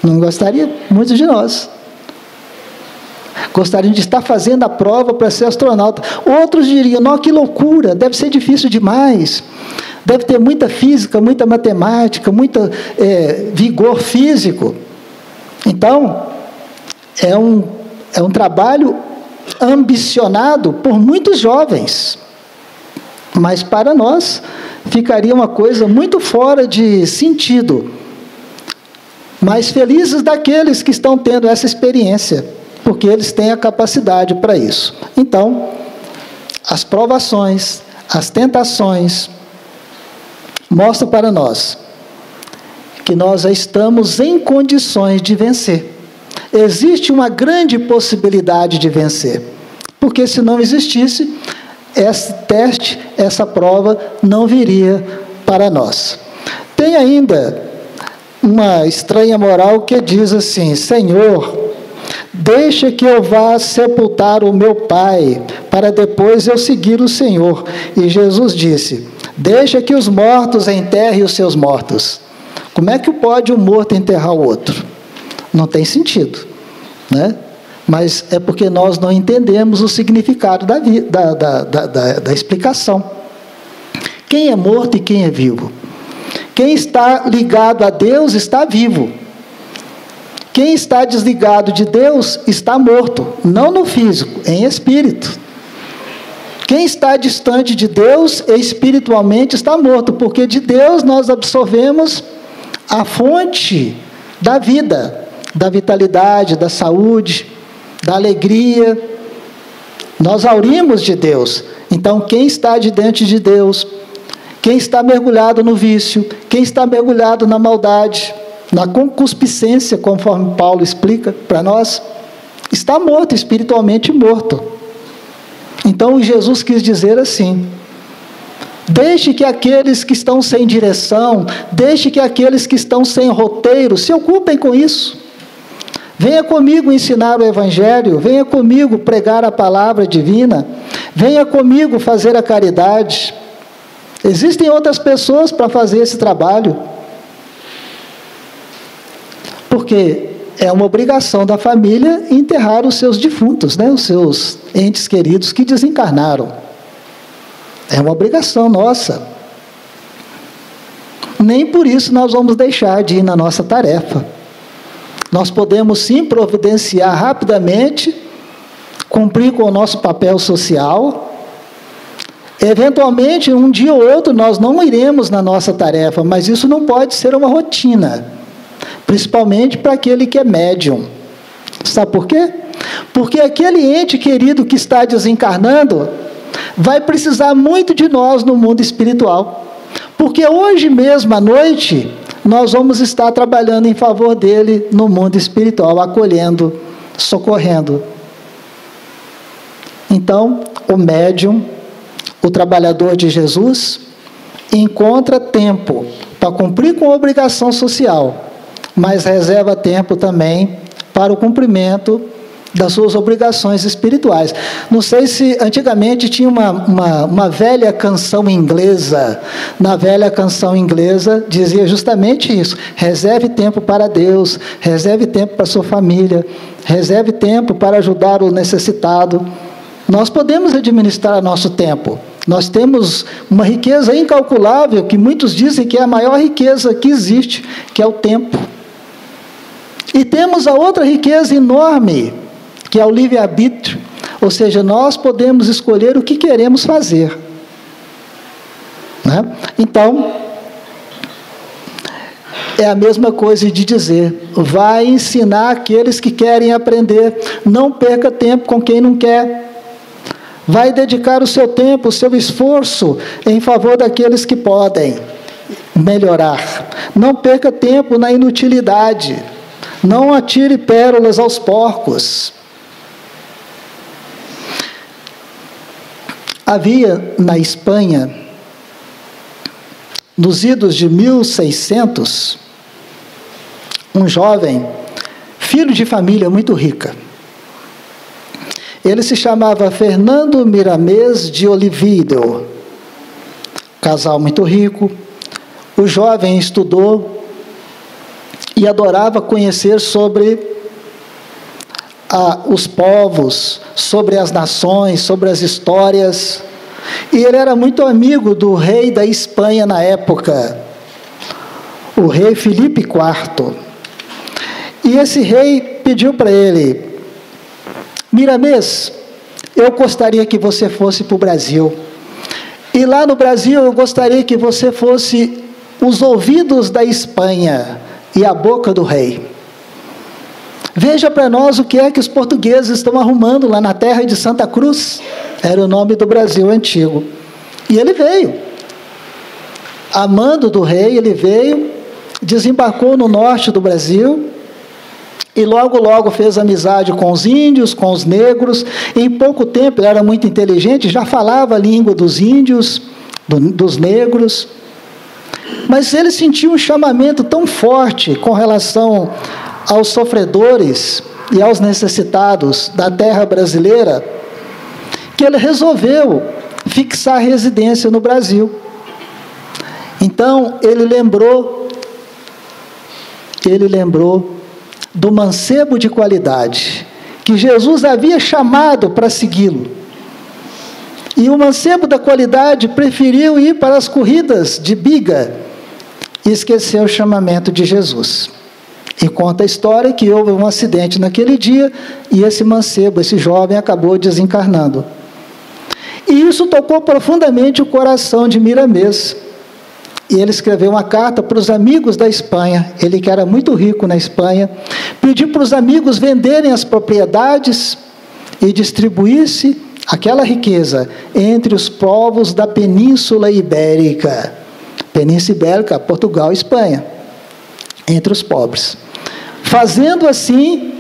Speaker 2: Não gostaria? Muitos de nós gostariam de estar fazendo a prova para ser astronauta. Outros diriam, não, que loucura, deve ser difícil demais. Deve ter muita física, muita matemática, muito vigor físico. Então, é um trabalho ambicionado por muitos jovens. Mas para nós, ficaria uma coisa muito fora de sentido. Mas felizes daqueles que estão tendo essa experiência, porque eles têm a capacidade para isso. Então, as provações, as tentações, mostram para nós que nós já estamos em condições de vencer. Existe uma grande possibilidade de vencer, porque se não existisse, esse teste, essa prova não viria para nós. Tem ainda uma estranha moral que diz assim, Senhor, deixa que eu vá sepultar o meu pai, para depois eu seguir o Senhor. E Jesus disse, Deixa que os mortos enterrem os seus mortos. Como é que pode um morto enterrar o outro? Não tem sentido, né? Mas é porque nós não entendemos o significado da explicação. Quem é morto e quem é vivo? Quem está ligado a Deus está vivo. Quem está desligado de Deus está morto, não no físico, em espírito. Quem está distante de Deus espiritualmente está morto, porque de Deus nós absorvemos a fonte da vida, da vitalidade, da saúde, da alegria. Nós aurimos de Deus. Então, quem está diante de Deus, quem está mergulhado no vício, quem está mergulhado na maldade, na concupiscência, conforme Paulo explica para nós, está morto, espiritualmente morto. Então, Jesus quis dizer assim: deixe que aqueles que estão sem direção, deixe que aqueles que estão sem roteiro se ocupem com isso. Venha comigo ensinar o Evangelho, venha comigo pregar a palavra divina, venha comigo fazer a caridade. Existem outras pessoas para fazer esse trabalho. Porque é uma obrigação da família enterrar os seus defuntos, né? Os seus entes queridos que desencarnaram. É uma obrigação nossa. Nem por isso nós vamos deixar de ir na nossa tarefa. Nós podemos sim providenciar rapidamente, cumprir com o nosso papel social. Eventualmente, um dia ou outro, nós não iremos na nossa tarefa, mas isso não pode ser uma rotina. Principalmente para aquele que é médium. Sabe por quê? Porque aquele ente querido que está desencarnando vai precisar muito de nós no mundo espiritual. Porque hoje mesmo à noite nós vamos estar trabalhando em favor dele no mundo espiritual, acolhendo, socorrendo. Então, o médium, o trabalhador de Jesus, encontra tempo para cumprir com a obrigação social, mas reserva tempo também para o cumprimento das suas obrigações espirituais. Não sei se antigamente tinha uma velha canção inglesa. Na velha canção inglesa dizia justamente isso: reserve tempo para Deus, reserve tempo para sua família, reserve tempo para ajudar o necessitado. Nós podemos administrar nosso tempo. Nós temos uma riqueza incalculável, que muitos dizem que é a maior riqueza que existe, que é o tempo. E temos a outra riqueza enorme, que é o livre-arbítrio, ou seja, nós podemos escolher o que queremos fazer. Né? Então, é a mesma coisa de dizer, vai ensinar aqueles que querem aprender, não perca tempo com quem não quer. Vai dedicar o seu tempo, o seu esforço em favor daqueles que podem melhorar. Não perca tempo na inutilidade. Não atire pérolas aos porcos. Havia na Espanha, nos idos de 1600, um jovem, filho de família muito rica. Ele se chamava Fernando Miramés de Oliveira, casal muito rico. O jovem estudou e adorava conhecer sobre os povos, sobre as nações, sobre as histórias. E ele era muito amigo do rei da Espanha na época, o rei Filipe IV. E esse rei pediu para ele: Miramés, eu gostaria que você fosse para o Brasil. E lá no Brasil eu gostaria que você fosse os ouvidos da Espanha e a boca do rei. Veja para nós o que é que os portugueses estão arrumando lá na terra de Santa Cruz. Era o nome do Brasil antigo. E ele veio. Amando do rei, ele veio, desembarcou no norte do Brasil e logo fez amizade com os índios, com os negros. Em pouco tempo, ele era muito inteligente, já falava a língua dos índios, dos negros. Mas ele sentiu um chamamento tão forte com relação aos sofredores e aos necessitados da terra brasileira, que ele resolveu fixar residência no Brasil. Então, ele lembrou do mancebo de qualidade, que Jesus havia chamado para segui-lo. E o mancebo da qualidade preferiu ir para as corridas de biga e esqueceu o chamamento de Jesus. E conta a história que houve um acidente naquele dia e esse mancebo, esse jovem, acabou desencarnando. E isso tocou profundamente o coração de Miramês. E ele escreveu uma carta para os amigos da Espanha, ele que era muito rico na Espanha, pediu para os amigos venderem as propriedades e distribuir-se aquela riqueza entre os povos da Península Ibérica. Península Ibérica, Portugal e Espanha, entre os pobres. Fazendo assim,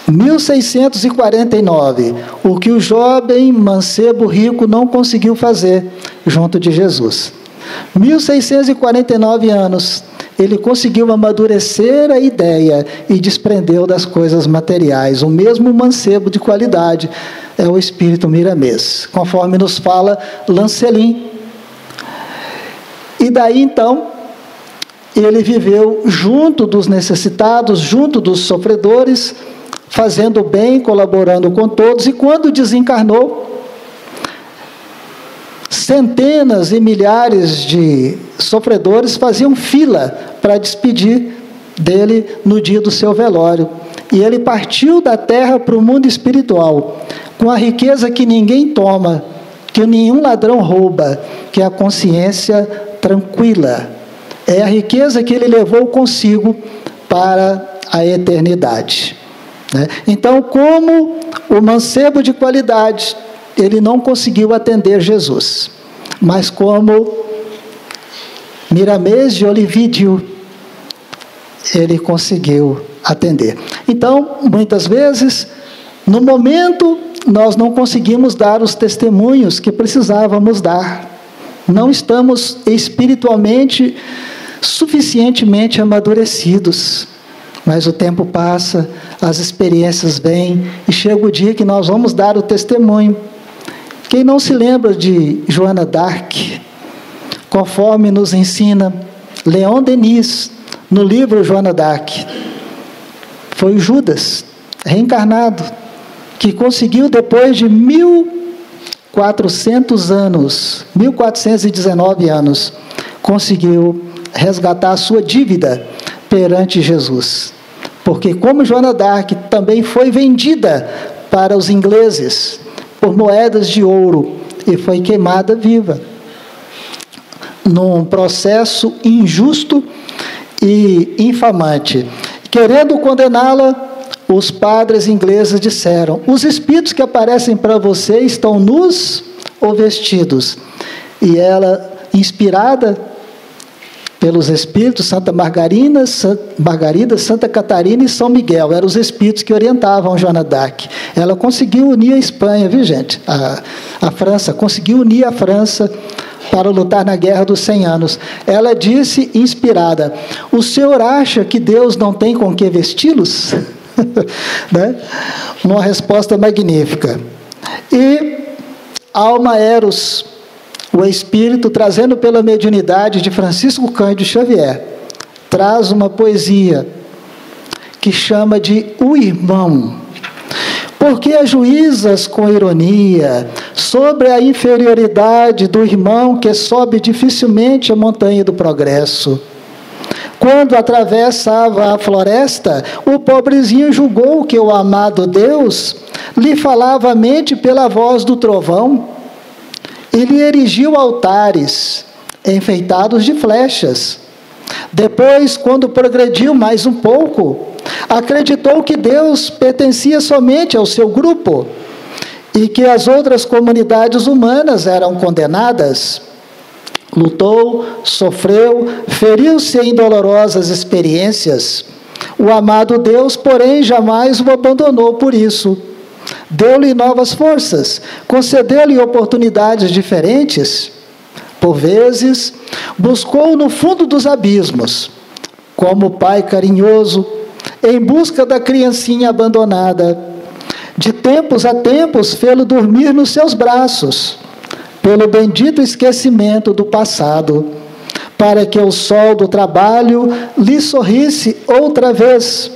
Speaker 2: 1649, o que o jovem mancebo rico não conseguiu fazer junto de Jesus. 1649 anos, ele conseguiu amadurecer a ideia e desprendeu das coisas materiais. O mesmo mancebo de qualidade é o espírito Miramês, conforme nos fala Lancelin. E daí então, ele viveu junto dos necessitados, junto dos sofredores, fazendo o bem, colaborando com todos, e quando desencarnou, centenas e milhares de sofredores faziam fila para despedir dele no dia do seu velório. E ele partiu da terra para o mundo espiritual, com a riqueza que ninguém toma, que nenhum ladrão rouba, que é a consciência tranquila. É a riqueza que ele levou consigo para a eternidade. Então, como o mancebo de qualidade, ele não conseguiu atender Jesus, mas como Miramês de Olivídio, ele conseguiu atender. Então, muitas vezes, no momento, nós não conseguimos dar os testemunhos que precisávamos dar. Não estamos espiritualmente suficientemente amadurecidos. Mas o tempo passa, as experiências vêm, e chega o dia que nós vamos dar o testemunho. Quem não se lembra de Joana d'Arc, conforme nos ensina Leon Denis, no livro Joana d'Arc, foi Judas, reencarnado, que conseguiu, depois de 1400 anos, 1419 anos, conseguiu resgatar a sua dívida perante Jesus. Porque como Joana d'Arc também foi vendida para os ingleses por moedas de ouro e foi queimada viva, num processo injusto e infamante. Querendo condená-la, os padres ingleses disseram: os espíritos que aparecem para você estão nus ou vestidos? E ela, inspirada pelos espíritos, Santa Margarida, Santa Catarina e São Miguel, eram os espíritos que orientavam Joana d'Arc. Ela conseguiu unir a Espanha, viu gente? A França, conseguiu unir a França para lutar na Guerra dos 100 Anos. Ela disse, inspirada: o senhor acha que Deus não tem com que vesti-los? Né? Uma resposta magnífica. E Alma Eros, o Espírito, trazendo pela mediunidade de Francisco Cândido Xavier, traz uma poesia que chama de O Irmão. Porque ajuizas com ironia sobre a inferioridade do irmão que sobe dificilmente a montanha do progresso. Quando atravessava a floresta, o pobrezinho julgou que o amado Deus lhe falava a mente pela voz do trovão. Ele erigiu altares enfeitados de flechas. Depois, quando progrediu mais um pouco, acreditou que Deus pertencia somente ao seu grupo e que as outras comunidades humanas eram condenadas. Lutou, sofreu, feriu-se em dolorosas experiências. O amado Deus, porém, jamais o abandonou por isso. Deu-lhe novas forças, concedeu-lhe oportunidades diferentes. Por vezes, buscou no fundo dos abismos, como pai carinhoso, em busca da criancinha abandonada. De tempos a tempos, fê-lo dormir nos seus braços, pelo bendito esquecimento do passado. para que o sol do trabalho lhe sorrisse outra vez.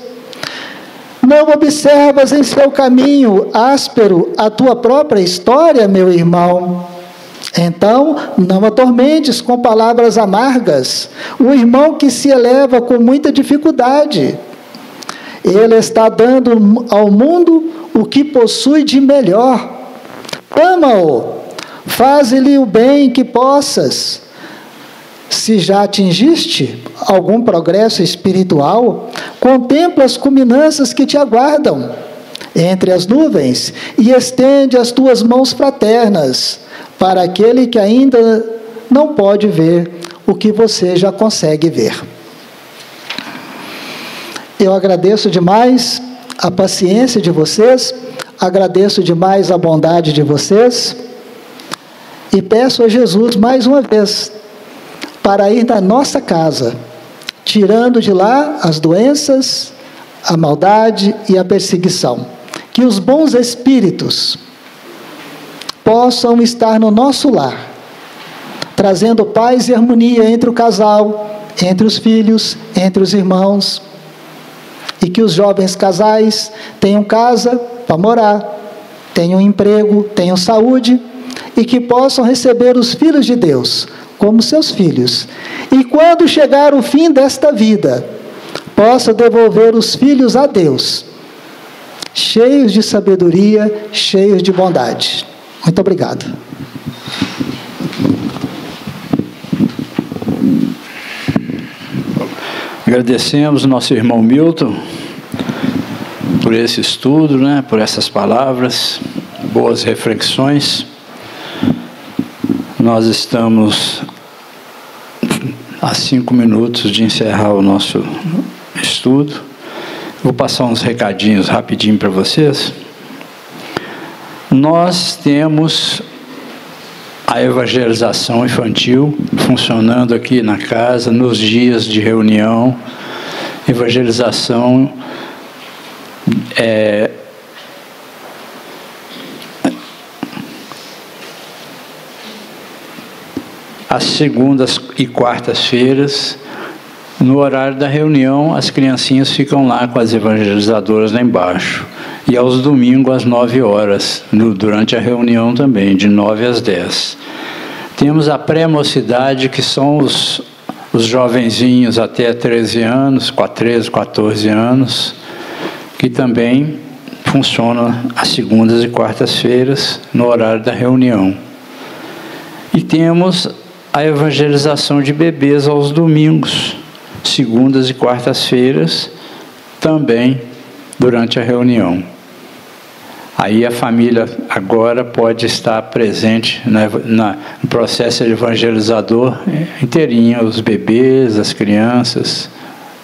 Speaker 2: Não observas em seu caminho áspero a tua própria história, meu irmão? Então, não atormentes com palavras amargas o irmão que se eleva com muita dificuldade. Ele está dando ao mundo o que possui de melhor. Ama-o, faze-lhe o bem que possas. Se já atingiste algum progresso espiritual, contempla as culminâncias que te aguardam entre as nuvens e estende as tuas mãos fraternas para aquele que ainda não pode ver o que você já consegue ver. Eu agradeço demais a paciência de vocês, agradeço demais a bondade de vocês e peço a Jesus mais uma vez para ir na nossa casa, tirando de lá as doenças, a maldade e a perseguição. Que os bons espíritos possam estar no nosso lar, trazendo paz e harmonia entre o casal, entre os filhos, entre os irmãos, e que os jovens casais tenham casa para morar, tenham emprego, tenham saúde, e que possam receber os filhos de Deus como seus filhos. E quando chegar o fim desta vida, possa devolver os filhos a Deus, cheios de sabedoria, cheios de bondade. Muito obrigado.
Speaker 1: Agradecemos o nosso irmão Milton por esse estudo, né, por essas palavras, boas reflexões. Nós estamos a 5 minutos de encerrar o nosso estudo. Vou passar uns recadinhos rapidinho para vocês. Nós temos a evangelização infantil funcionando aqui na casa, nos dias de reunião. Evangelização às segundas e quartas-feiras, no horário da reunião, as criancinhas ficam lá com as evangelizadoras lá embaixo. E aos domingos, às 9 horas, durante a reunião também, de 9 às 10. Temos a pré-mocidade, que são os jovenzinhos até 13 anos, 13, 14 anos, que também funcionam às segundas e quartas-feiras, no horário da reunião. E temos a evangelização de bebês aos domingos, segundas e quartas-feiras, também durante a reunião. Aí a família agora pode estar presente no processo evangelizador inteirinho, os bebês, as crianças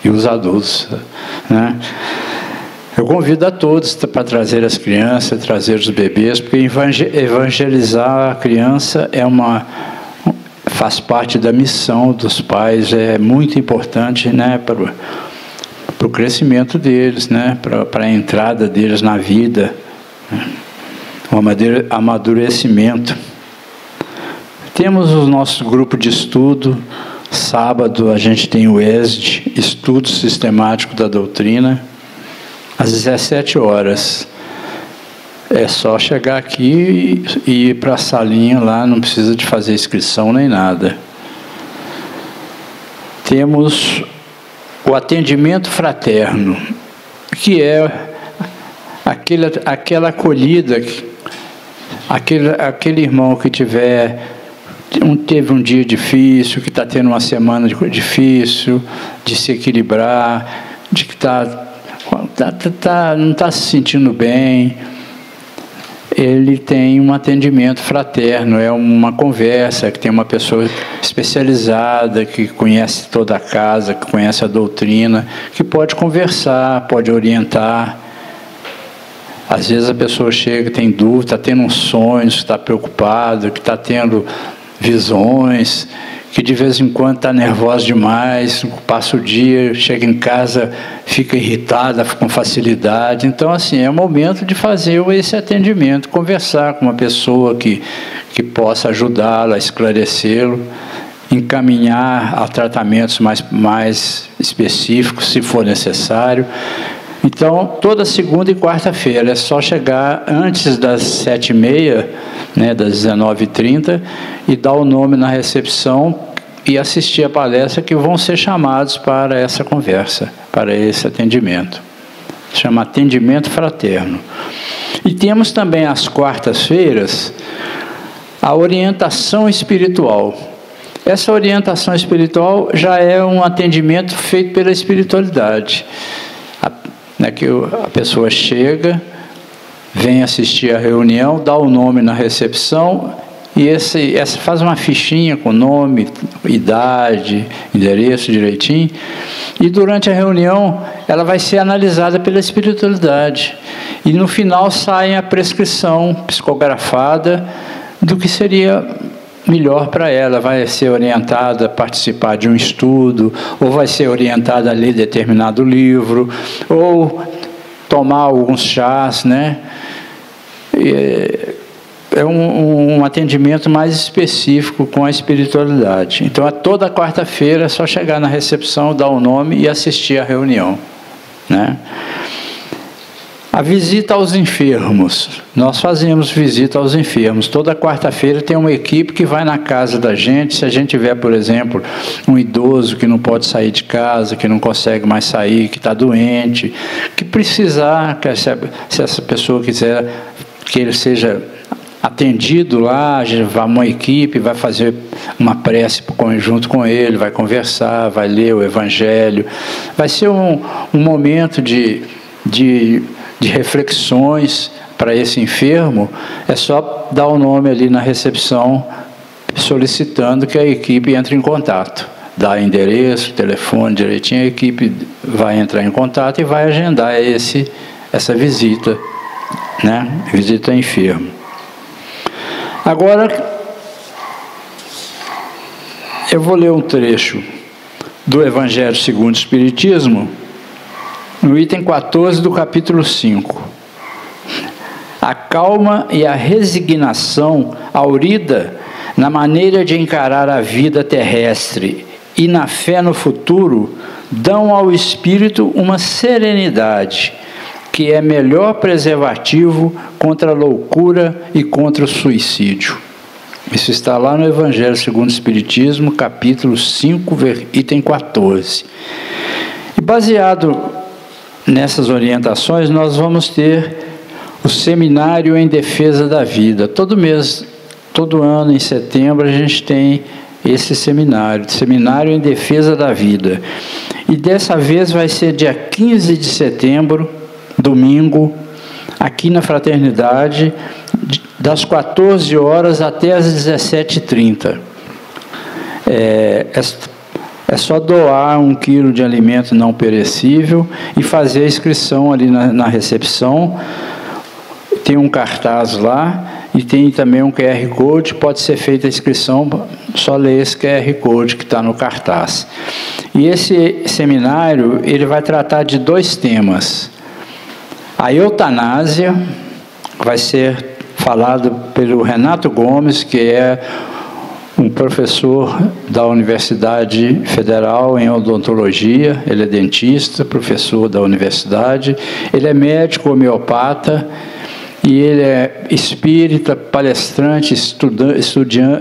Speaker 1: e os adultos, né? Eu convido a todos para trazer as crianças, trazer os bebês, porque evangelizar a criança faz parte da missão dos pais, é muito importante, né, para o crescimento deles, né, para a entrada deles na vida, o amadurecimento. Temos o nosso grupo de estudo. Sábado a gente tem o ESD, Estudo Sistemático da Doutrina, às 17 horas. É só chegar aqui e ir para a salinha lá, não precisa de fazer inscrição nem nada. Temos o atendimento fraterno, que é aquela acolhida, aquele irmão que teve um dia difícil, que está tendo uma semana difícil, de se equilibrar, de que não está se sentindo bem. Ele tem um atendimento fraterno, é uma conversa, que tem uma pessoa especializada, que conhece toda a casa, que conhece a doutrina, que pode conversar, pode orientar. Às vezes a pessoa chega, tem dúvida, está tendo uns sonhos, está preocupado, que está tendo visões, que de vez em quando está nervosa demais, passa o dia, chega em casa, fica irritada com facilidade. Então, assim, é o momento de fazer esse atendimento, conversar com uma pessoa que possa ajudá-lo a esclarecê-lo encaminhar a tratamentos mais específicos, se for necessário. Então, toda segunda e quarta-feira, é só chegar antes das 7h30, né, das 19h30, e dar o nome na recepção e assistir a palestra, que vão ser chamados para essa conversa, para esse atendimento. Chama atendimento fraterno. E temos também às quartas-feiras a orientação espiritual. Essa orientação espiritual já é um atendimento feito pela espiritualidade. Que a pessoa chega, vem assistir a reunião, dá o nome na recepção e essa faz uma fichinha com nome, idade, endereço direitinho, e durante a reunião ela vai ser analisada pela espiritualidade e no final sai a prescrição psicografada do que seria melhor para ela. Vai ser orientada a participar de um estudo, ou vai ser orientada a ler determinado livro, ou tomar alguns chás, né? É um atendimento mais específico com a espiritualidade. Então, toda quarta-feira é só chegar na recepção, dar o nome e assistir a reunião, né? A visita aos enfermos. Nós fazemos visita aos enfermos. Toda quarta-feira tem uma equipe que vai na casa da gente. Se a gente tiver, por exemplo, um idoso que não pode sair de casa, que não consegue mais sair, que está doente, que precisar, se essa pessoa quiser que ele seja atendido lá, vai uma equipe, vai fazer uma prece junto com ele, vai conversar, vai ler o Evangelho. Vai ser um momento de reflexões para esse enfermo. É só dar o nome ali na recepção, solicitando que a equipe entre em contato. Dá endereço, telefone direitinho, a equipe vai entrar em contato e vai agendar essa visita, né? Visita ao enfermo. Agora, eu vou ler um trecho do Evangelho segundo o Espiritismo, no item 14 do capítulo 5. A calma e a resignação aurida na maneira de encarar a vida terrestre e na fé no futuro dão ao espírito uma serenidade que é melhor preservativo contra a loucura e contra o suicídio. Isso está lá no Evangelho segundo o Espiritismo, capítulo 5, item 14. E baseado nessas orientações, nós vamos ter o Seminário em Defesa da Vida. Todo ano, em setembro, a gente tem esse Seminário em Defesa da Vida. E dessa vez vai ser dia 15 de setembro, domingo, aqui na Fraternidade, das 14 horas até as 17h30. É só doar 1 quilo de alimento não perecível e fazer a inscrição ali na recepção. Tem um cartaz lá e tem também um QR Code. Pode ser feita a inscrição, só ler esse QR Code que está no cartaz. E esse seminário, ele vai tratar de 2 temas. A eutanásia vai ser falado pelo Renato Gomes, que é um professor da Universidade Federal em Odontologia. Ele é dentista, professor da universidade. Ele é médico homeopata e ele é espírita, palestrante,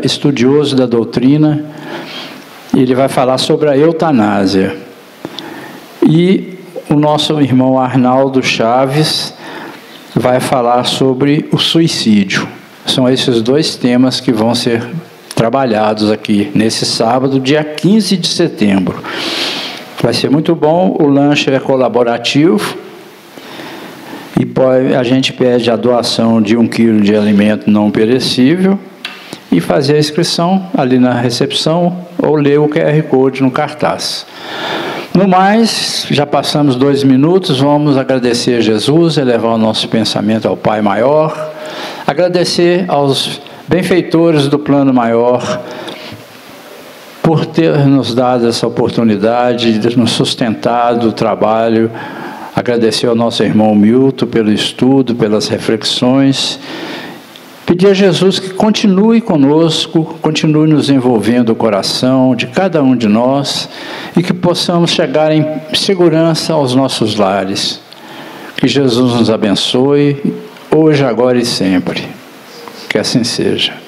Speaker 1: estudioso da doutrina. Ele vai falar sobre a eutanásia. E o nosso irmão Arnaldo Chaves vai falar sobre o suicídio. São esses 2 temas que vão ser trabalhados aqui nesse sábado, dia 15 de setembro. Vai ser muito bom. O lanche é colaborativo e a gente pede a doação de 1 quilo de alimento não perecível e fazer a inscrição ali na recepção ou ler o QR Code no cartaz. No mais, já passamos 2 minutos, vamos agradecer a Jesus, elevar o nosso pensamento ao Pai Maior, agradecer aos benfeitores do plano maior por ter nos dado essa oportunidade, de nos sustentado o trabalho, agradecer ao nosso irmão Milton pelo estudo, pelas reflexões, Pedir a Jesus que continue conosco, continue nos envolvendo o coração de cada um de nós e que possamos chegar em segurança aos nossos lares. Que Jesus nos abençoe, hoje, agora e sempre. Que assim seja.